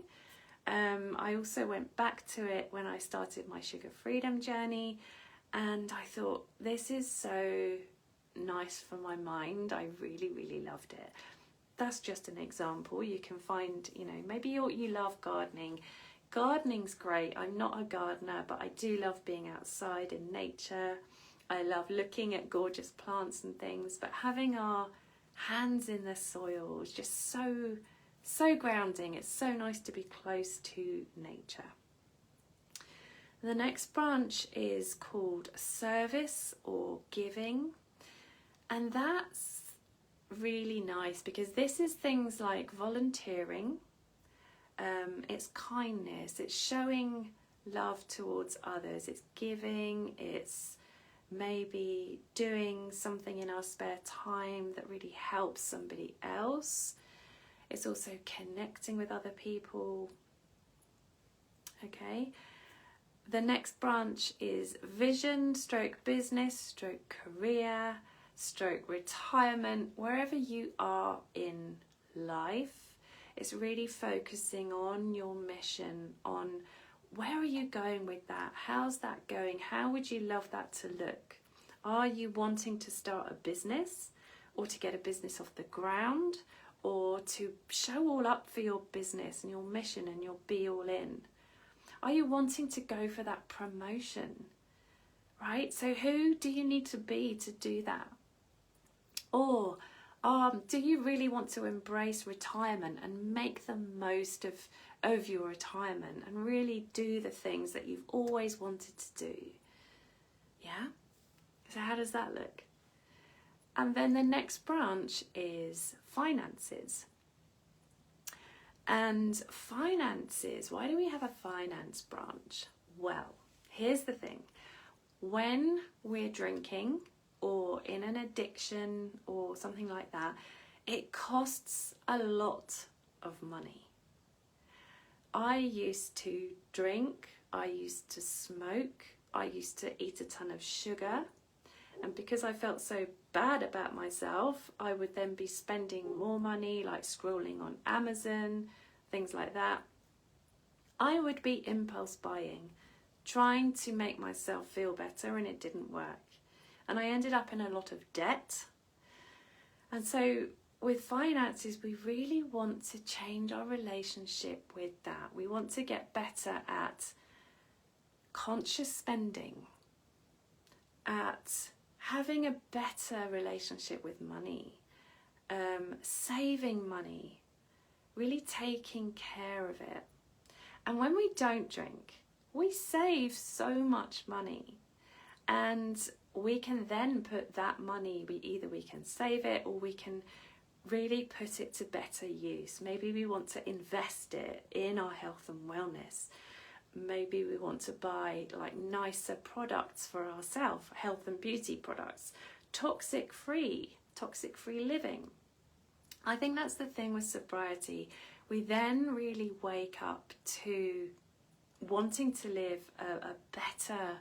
I also went back to it when I started my sugar freedom journey, and I thought, this is so nice for my mind. I really, really loved it. That's just an example. You can find, you know, maybe you love gardening. Gardening's great. I'm not a gardener, but I do love being outside in nature. I love looking at gorgeous plants and things, but having our hands in the soil is just so grounding. It's so nice to be close to nature. The next branch is called service or giving, and that's really nice because this is things like volunteering, it's kindness, it's showing love towards others, it's giving, it's maybe doing something in our spare time that really helps somebody else. It's also connecting with other people. Okay. The next branch is vision, stroke business, stroke career, stroke retirement. Wherever you are in life, it's really focusing on your mission, on where are you going with that? How's that going? How would you love that to look? Are you wanting to start a business, or to get a business off the ground, or to show all up for your business and your mission and you'll be all in? Are you wanting to go for that promotion, right? So who do you need to be to do that? Or do you really want to embrace retirement and make the most of your retirement and really do the things that you've always wanted to do? Yeah? So how does that look? And then the next branch is finances. And finances, why do we have a finance branch? Well, here's the thing. When we're drinking or in an addiction or something like that, it costs a lot of money. I used to drink, I used to smoke, I used to eat a ton of sugar. And because I felt so bad about myself, I would then be spending more money, like scrolling on Amazon, things like that. I would be impulse buying, trying to make myself feel better, and it didn't work. And I ended up in a lot of debt. And so with finances, we really want to change our relationship with that. We want to get better at conscious spending, at having a better relationship with money, saving money, really taking care of it. And when we don't drink, we save so much money, and we can then put that money, we can save it or we can really put it to better use. Maybe we want to invest it in our health and wellness. Maybe we want to buy like nicer products for ourselves, health and beauty products, toxic free living. I think that's the thing with sobriety. We then really wake up to wanting to live a better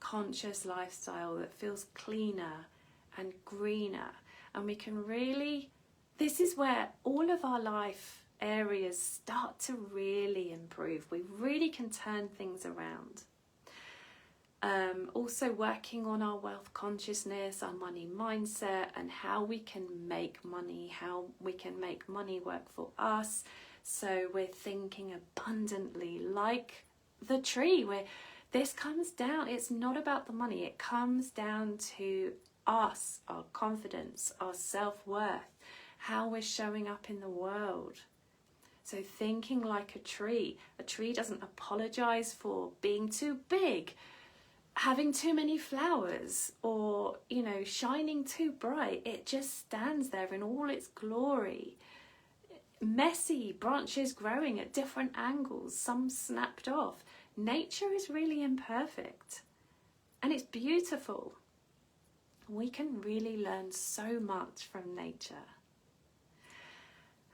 conscious lifestyle that feels cleaner and greener. And we can really, this is where all of our life areas start to really improve. We really can turn things around. Also working on our wealth consciousness, our money mindset, and how we can make money, how we can make money work for us. So we're thinking abundantly like the tree, where this comes down, it's not about the money, it comes down to us, our confidence, our self-worth, how we're showing up in the world. So thinking like a tree doesn't apologize for being too big, having too many flowers, or, shining too bright. It just stands there in all its glory. Messy branches growing at different angles, some snapped off. Nature is really imperfect and it's beautiful. We can really learn so much from nature.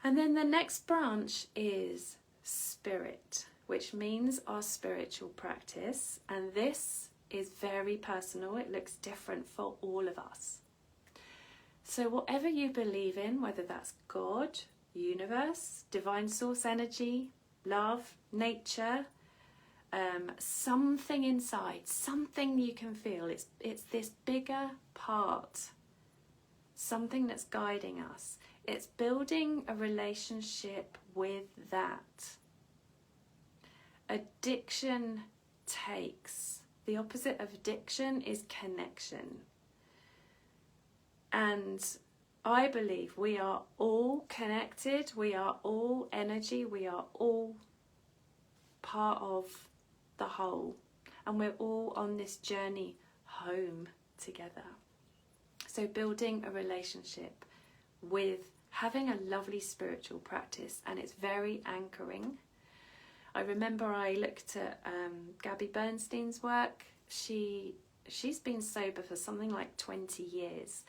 And then the next branch is spirit, which means our spiritual practice. And this is very personal. It looks different for all of us. So whatever you believe in, whether that's God, universe, divine source energy, love, nature, something inside, something you can feel. It's this bigger part, something that's guiding us. It's building a relationship with that. Addiction takes. The opposite of addiction is connection. And I believe we are all connected. We are all energy. We are all part of the whole, and we're all on this journey home together. So building a relationship with having a lovely spiritual practice, and it's very anchoring. I remember I looked at Gabby Bernstein's work. She's been sober for something like 20 years,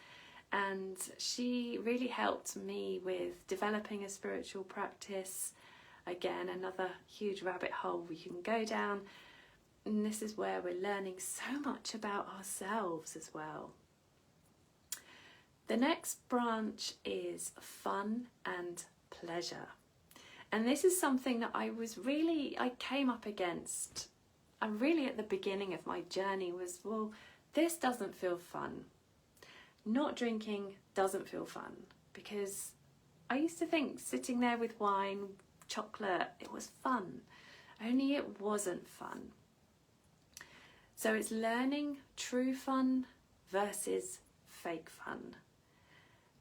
and she really helped me with developing a spiritual practice. Again, another huge rabbit hole we can go down, and this is where we're learning so much about ourselves as well. The next branch is fun and pleasure. And this is something that I came up against. And really at the beginning of my journey was, well, this doesn't feel fun. Not drinking doesn't feel fun, because I used to think sitting there with wine, chocolate, it was fun. Only it wasn't fun. So it's learning true fun versus fake fun.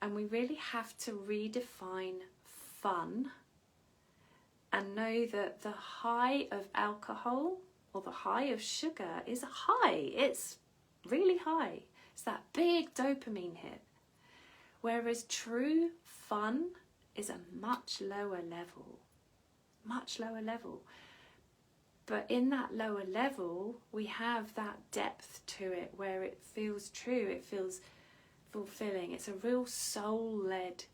And we really have to redefine fun and know that the high of alcohol or the high of sugar is a high. It's really high. It's that big dopamine hit. Whereas true fun is a much lower level. Much lower level. But in that lower level, we have that depth to it where it feels true, it feels fulfilling. It's a real soul-led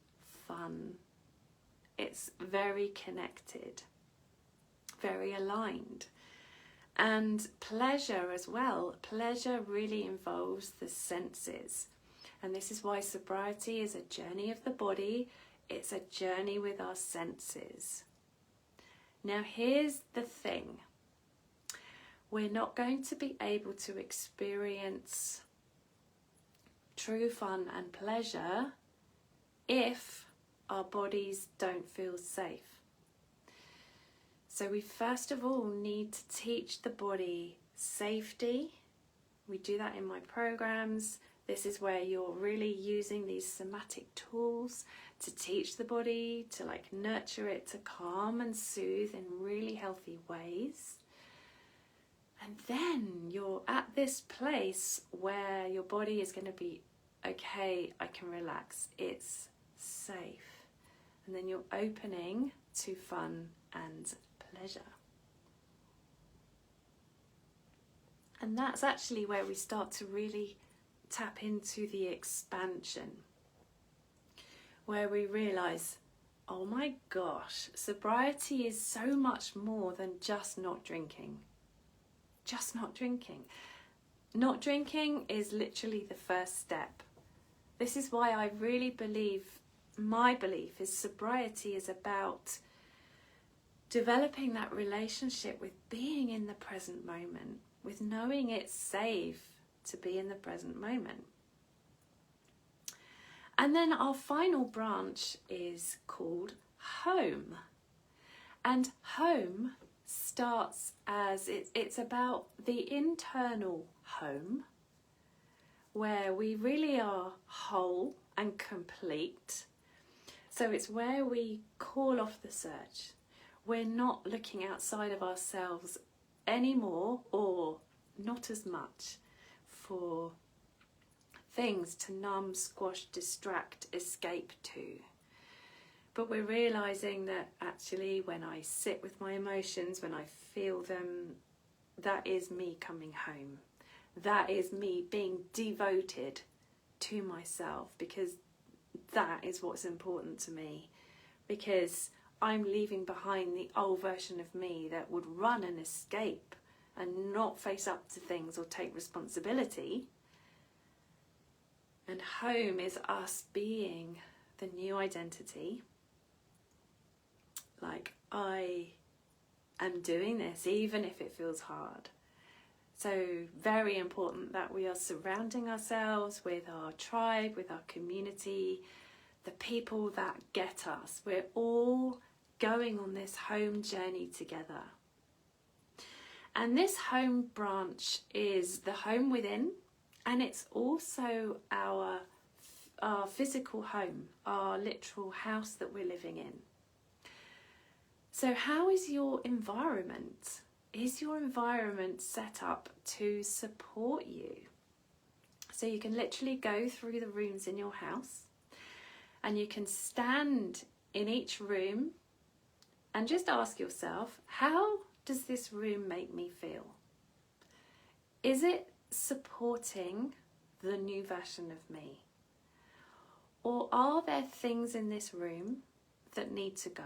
fun. It's very connected, very aligned. And pleasure as well. Pleasure really involves the senses. And this is why sobriety is a journey of the body. It's a journey with our senses. Now here's the thing. We're not going to be able to experience true fun and pleasure if our bodies don't feel safe. So we first of all need to teach the body safety. We do that in my programs. This is where you're really using these somatic tools to teach the body, to nurture it, to calm and soothe in really healthy ways. And then you're at this place where your body is going to be, okay, I can relax, it's safe. And then you're opening to fun and pleasure. And that's actually where we start to really tap into the expansion, where we realize, oh my gosh, sobriety is so much more than just not drinking. Just not drinking. Not drinking is literally the first step. This is why I really believe, my belief is sobriety is about developing that relationship with being in the present moment, with knowing it's safe to be in the present moment. And then our final branch is called home. And home starts as it's about the internal home, where we really are whole and complete. So it's where we call off the search. We're not looking outside of ourselves anymore, or not as much, for things to numb, squash, distract, escape to. But we're realizing that actually when I sit with my emotions, when I feel them, that is me coming home. That is me being devoted to myself, because that is what's important to me. Because I'm leaving behind the old version of me that would run and escape and not face up to things or take responsibility. And home is us being the new identity. Like, I am doing this even if it feels hard. So very important that we are surrounding ourselves with our tribe, with our community, the people that get us. We're all going on this home journey together. And this home branch is the home within, and it's also our physical home, our literal house that we're living in. So how is your environment? is your environment set up to support you? So you can literally go through the rooms in your house and you can stand in each room and just ask yourself, how does this room make me feel? Is it supporting the new version of me? Or are there things in this room that need to go?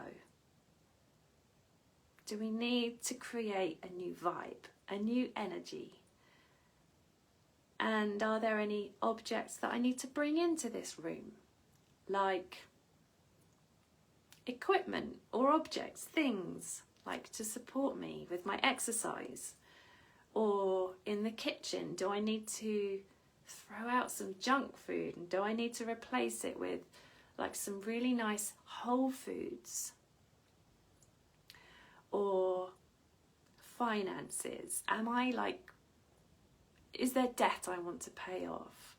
Do we need to create a new vibe, a new energy? And are there any objects that I need to bring into this room? Like equipment or objects, things like to support me with my exercise? Or in the kitchen, do I need to throw out some junk food? And do I need to replace it with like some really nice whole foods? Or finances, is there debt I want to pay off?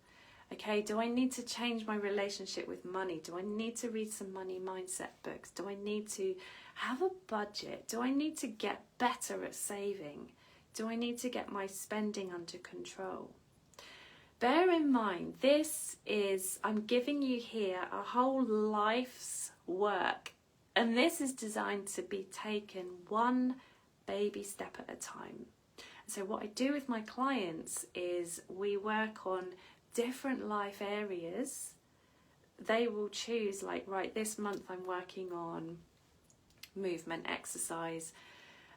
Okay, do I need to change my relationship with money? Do I need to read some money mindset books? Do I need to have a budget? Do I need to get better at saving? Do I need to get my spending under control? Bear in mind, I'm giving you here a whole life's work. And this is designed to be taken one baby step at a time. So what I do with my clients is we work on different life areas. They will choose right, this month I'm working on movement, exercise.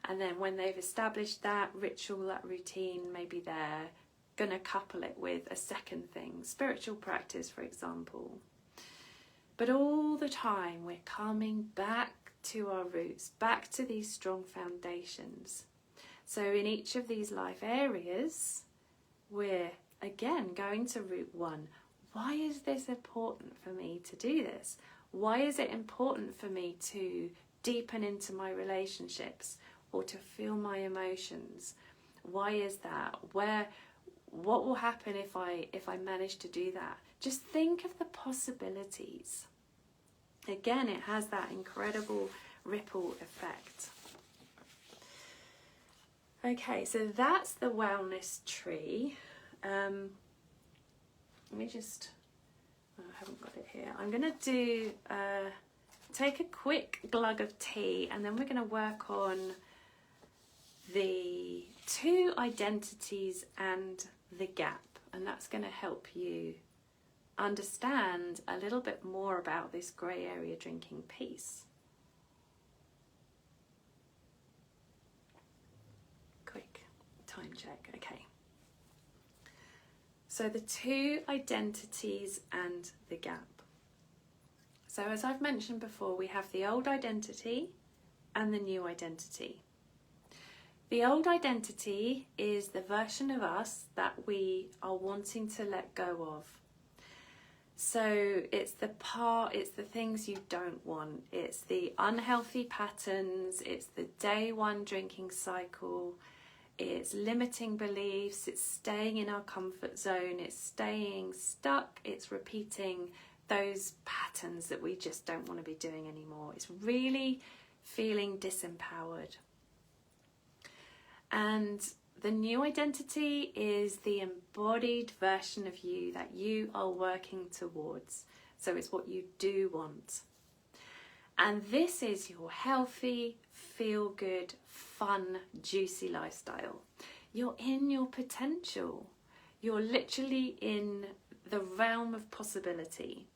And then when they've established that ritual, that routine, maybe they're going to couple it with a second thing, spiritual practice, for example. But all the time we're coming back to our roots, back to these strong foundations. So in each of these life areas, we're again going to root one. Why is this important for me to do this? Why is it important for me to deepen into my relationships or to feel my emotions? Why is that? What will happen if I manage to do that? Just think of the possibilities. Again, it has that incredible ripple effect. Okay, so that's the wellness tree. Let me just, I haven't got it here. I'm going to take a quick glug of tea and then we're going to work on the two identities and the gap. And that's going to help you understand a little bit more about this grey area drinking piece. Quick time check, okay. So the two identities and the gap. So as I've mentioned before, we have the old identity and the new identity. The old identity is the version of us that we are wanting to let go of. So it's the things you don't want. It's the unhealthy patterns. It's the day one drinking cycle. It's limiting beliefs. It's staying in our comfort zone. It's staying stuck. It's repeating those patterns that we just don't want to be doing anymore. It's really feeling disempowered. And the new identity is the embodied version of you that you are working towards. So it's what you do want. And this is your healthy, feel-good, fun, juicy lifestyle. You're in your potential. You're literally in the realm of possibility.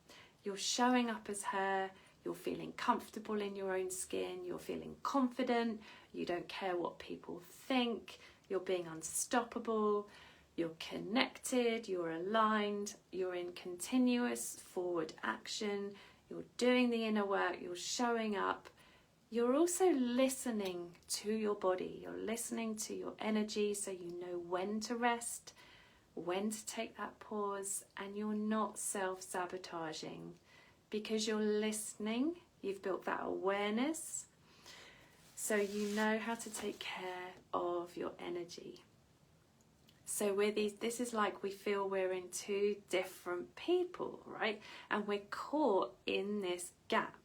You're showing up as her. You're feeling comfortable in your own skin. You're feeling confident. You don't care what people think. You're being unstoppable. You're connected. You're aligned. You're in continuous forward action. You're doing the inner work. You're showing up. You're also listening to your body. You're listening to your energy so you know when to rest, when to take that pause, and you're not self-sabotaging because you're listening. You've built that awareness. So you know how to take care of your energy. So this is like we feel we're in two different people, right? And we're caught in this gap.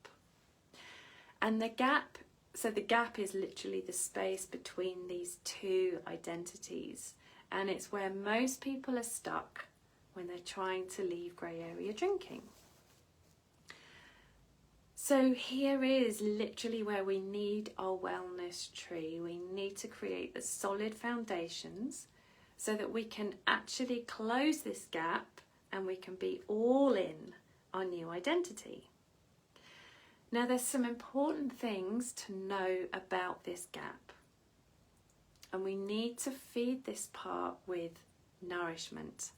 And the gap So the gap is literally the space between these two identities, and it's where most people are stuck when they're trying to leave grey area drinking. So here is literally where we need our wellness tree. We need to create the solid foundations so that we can actually close this gap and we can be all in our new identity. Now, there's some important things to know about this gap, and we need to feed this part with nourishment.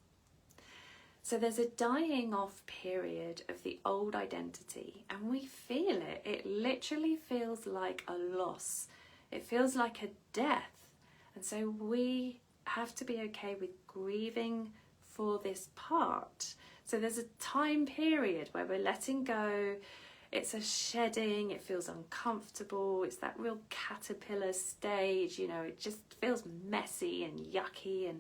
So there's a dying off period of the old identity, and we feel it. It literally feels like a loss. It feels like a death. And so we have to be okay with grieving for this part. So there's a time period where we're letting go. It's a shedding, it feels uncomfortable, it's that real caterpillar stage, you know, it just feels messy and yucky, and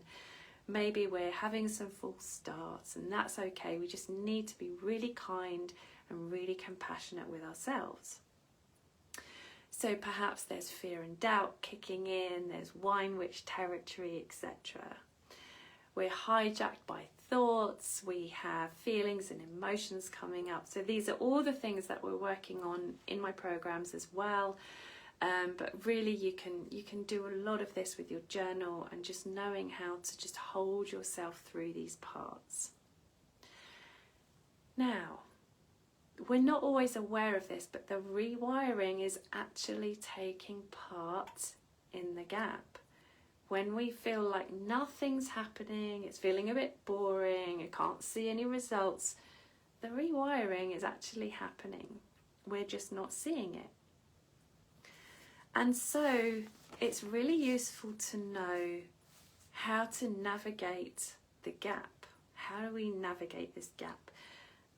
maybe we're having some false starts, and that's okay. We just need to be really kind and really compassionate with ourselves. So perhaps there's fear and doubt kicking in, there's wine witch territory, etc. We're hijacked by thoughts, we have feelings and emotions coming up. So these are all the things that we're working on in my programs as well. But really you can do a lot of this with your journal and just knowing how to just hold yourself through these parts. Now, we're not always aware of this, but the rewiring is actually taking part in the gap. When we feel like nothing's happening, it's feeling a bit boring, I can't see any results, the rewiring is actually happening. We're just not seeing it. And so it's really useful to know how to navigate the gap. How do we navigate this gap?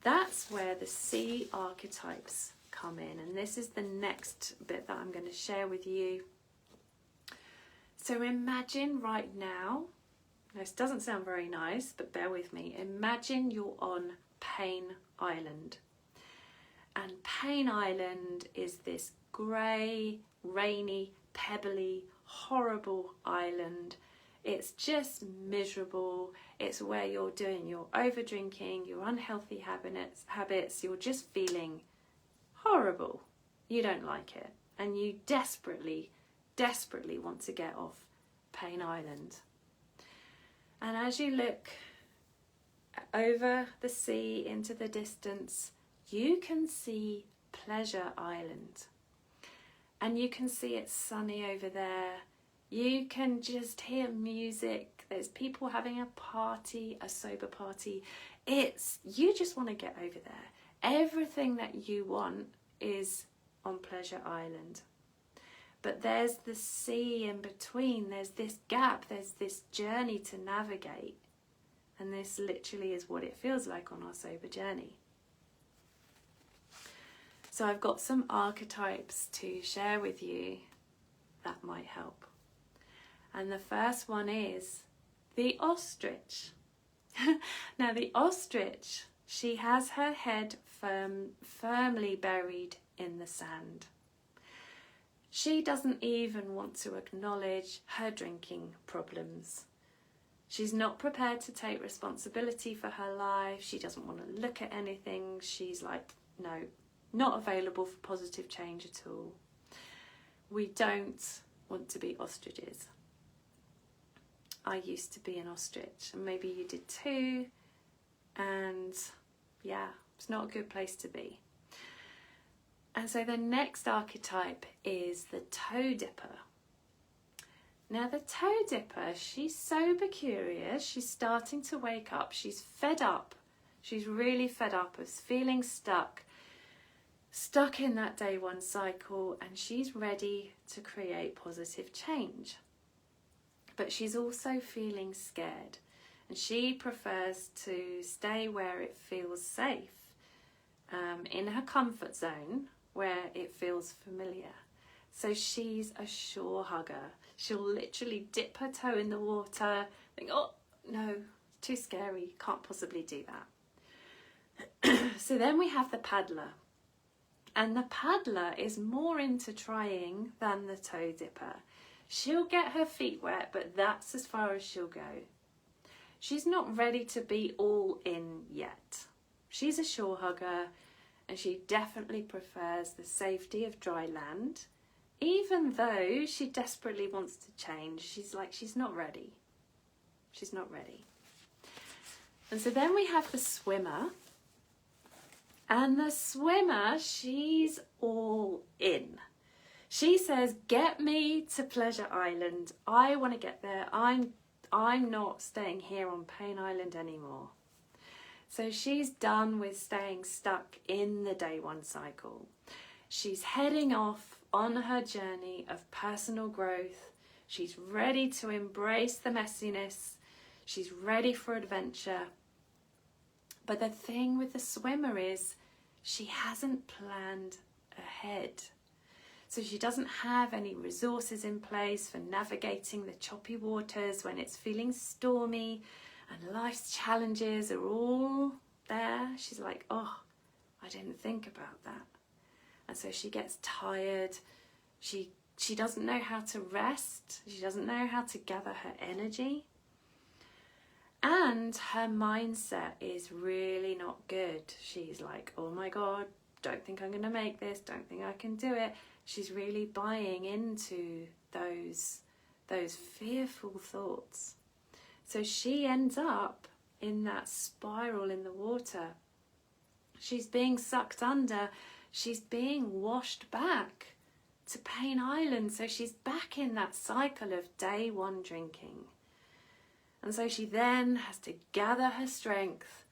That's where the C archetypes come in. And this is the next bit that I'm going to share with you. So imagine right now, this doesn't sound very nice, but bear with me. Imagine you're on Pain Island. And Pain Island is this grey, rainy, pebbly, horrible island. It's just miserable. It's where you're doing your over drinking, your unhealthy habits. You're just feeling horrible. You don't like it. And you desperately want to get off Pain Island. And as you look over the sea into the distance, you can see Pleasure Island. And you can see it's sunny over there. You can just hear music. There's people having a party, a sober party. You just want to get over there. Everything that you want is on Pleasure Island. But there's the sea in between, there's this gap, there's this journey to navigate. And this literally is what it feels like on our sober journey. So I've got some archetypes to share with you that might help. And the first one is the ostrich. Now the ostrich, she has her head firmly buried in the sand. She doesn't even want to acknowledge her drinking problems. She's not prepared to take responsibility for her life. She doesn't want to look at anything. She's like, no, not available for positive change at all. We don't want to be ostriches. I used to be an ostrich, and maybe you did too. And yeah, it's not a good place to be. And so the next archetype is the toe dipper. Now the toe dipper, she's sober curious. She's starting to wake up. She's fed up. She's really fed up of feeling stuck in that day one cycle, and she's ready to create positive change. But she's also feeling scared, and she prefers to stay where it feels safe, in her comfort zone, where it feels familiar. So she's a shore hugger. She'll literally dip her toe in the water, think, oh no, too scary, can't possibly do that. So then we have the paddler. And the paddler is more into trying than the toe dipper. She'll get her feet wet, but that's as far as she'll go. She's not ready to be all in yet. She's a shore hugger, and she definitely prefers the safety of dry land, even though she desperately wants to change. She's not ready. She's not ready. And so then we have the swimmer. And the swimmer, she's all in. She says, get me to Pleasure Island. I want to get there. I'm not staying here on Pain Island anymore. So she's done with staying stuck in the day one cycle. She's heading off on her journey of personal growth. She's ready to embrace the messiness. She's ready for adventure. But the thing with the swimmer is she hasn't planned ahead. So she doesn't have any resources in place for navigating the choppy waters when it's feeling stormy and life's challenges are all there. She's like, oh, I didn't think about that. And so she gets tired. She doesn't know how to rest. She doesn't know how to gather her energy. And her mindset is really not good. She's like, oh my God, don't think I'm going to make this. Don't think I can do it. She's really buying into those fearful thoughts. So she ends up in that spiral in the water. She's being sucked under. She's being washed back to Pain Island. So she's back in that cycle of day one drinking. And so she then has to gather her strength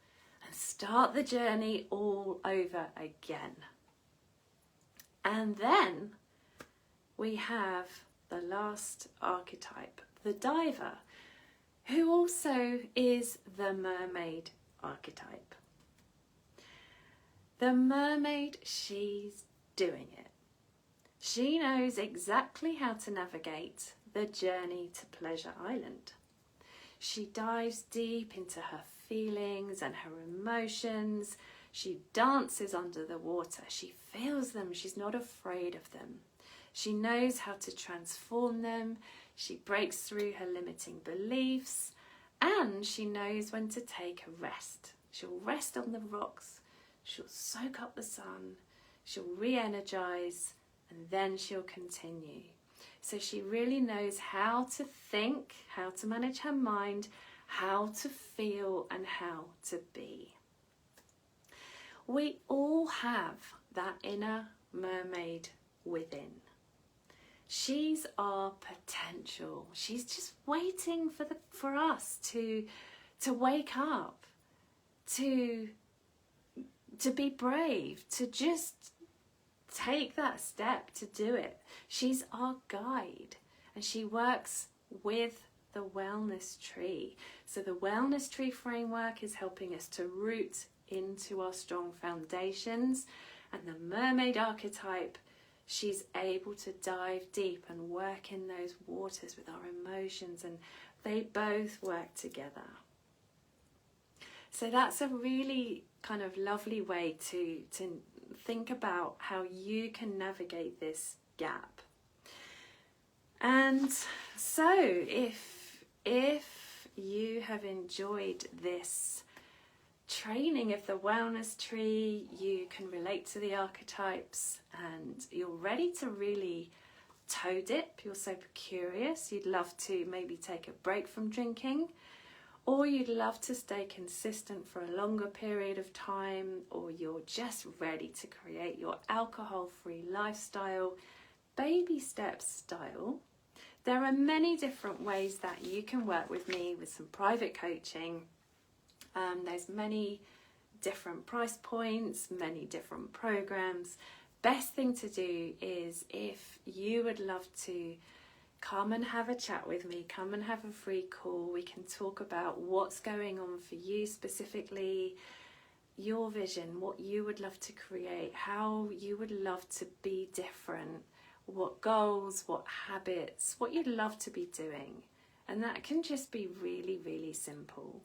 and start the journey all over again. And then we have the last archetype, the diver, who also is the mermaid archetype. The mermaid, she's doing it. She knows exactly how to navigate the journey to Pleasure Island. She dives deep into her feelings and her emotions. She dances under the water. She feels them. She's not afraid of them. She knows how to transform them. She breaks through her limiting beliefs, and she knows when to take a rest. She'll rest on the rocks. She'll soak up the sun. She'll re-energize, and then she'll continue. So she really knows how to think, how to manage her mind, how to feel, and how to be. We all have that inner mermaid within. She's our potential. She's just waiting for us to wake up, to be brave, to just take that step to do it. She's our guide, and she works with the wellness tree. So the wellness tree framework is helping us to root into our strong foundations, and the mermaid archetype, she's able to dive deep and work in those waters with our emotions, and they both work together. So that's a really kind of lovely way to think about how you can navigate this gap. And so if you have enjoyed this training of the wellness tree, you can relate to the archetypes, and you're ready to really toe dip, you're super curious, you'd love to maybe take a break from drinking, or you'd love to stay consistent for a longer period of time, or you're just ready to create your alcohol-free lifestyle, baby steps style. There are many different ways that you can work with me with some private coaching. There's many different price points, many different programs. Best thing to do is, if you would love to come and have a chat with me, come and have a free call. We can talk about what's going on for you specifically, your vision, what you would love to create, how you would love to be different, what goals, what habits, what you'd love to be doing. And that can just be really, really simple.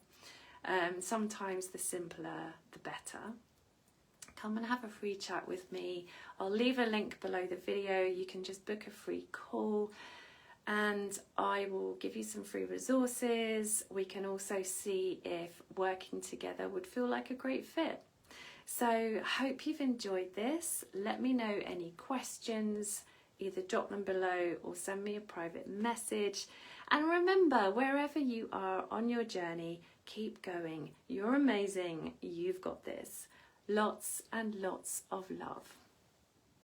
Sometimes the simpler, the better. come and have a free chat with me. I'll leave a link below the video. You can just book a free call and I will give you some free resources. We can also see if working together would feel like a great fit. So hope you've enjoyed this. Let me know any questions, either drop them below or send me a private message. And remember, wherever you are on your journey, keep going. You're amazing. You've got this. Lots and lots of love.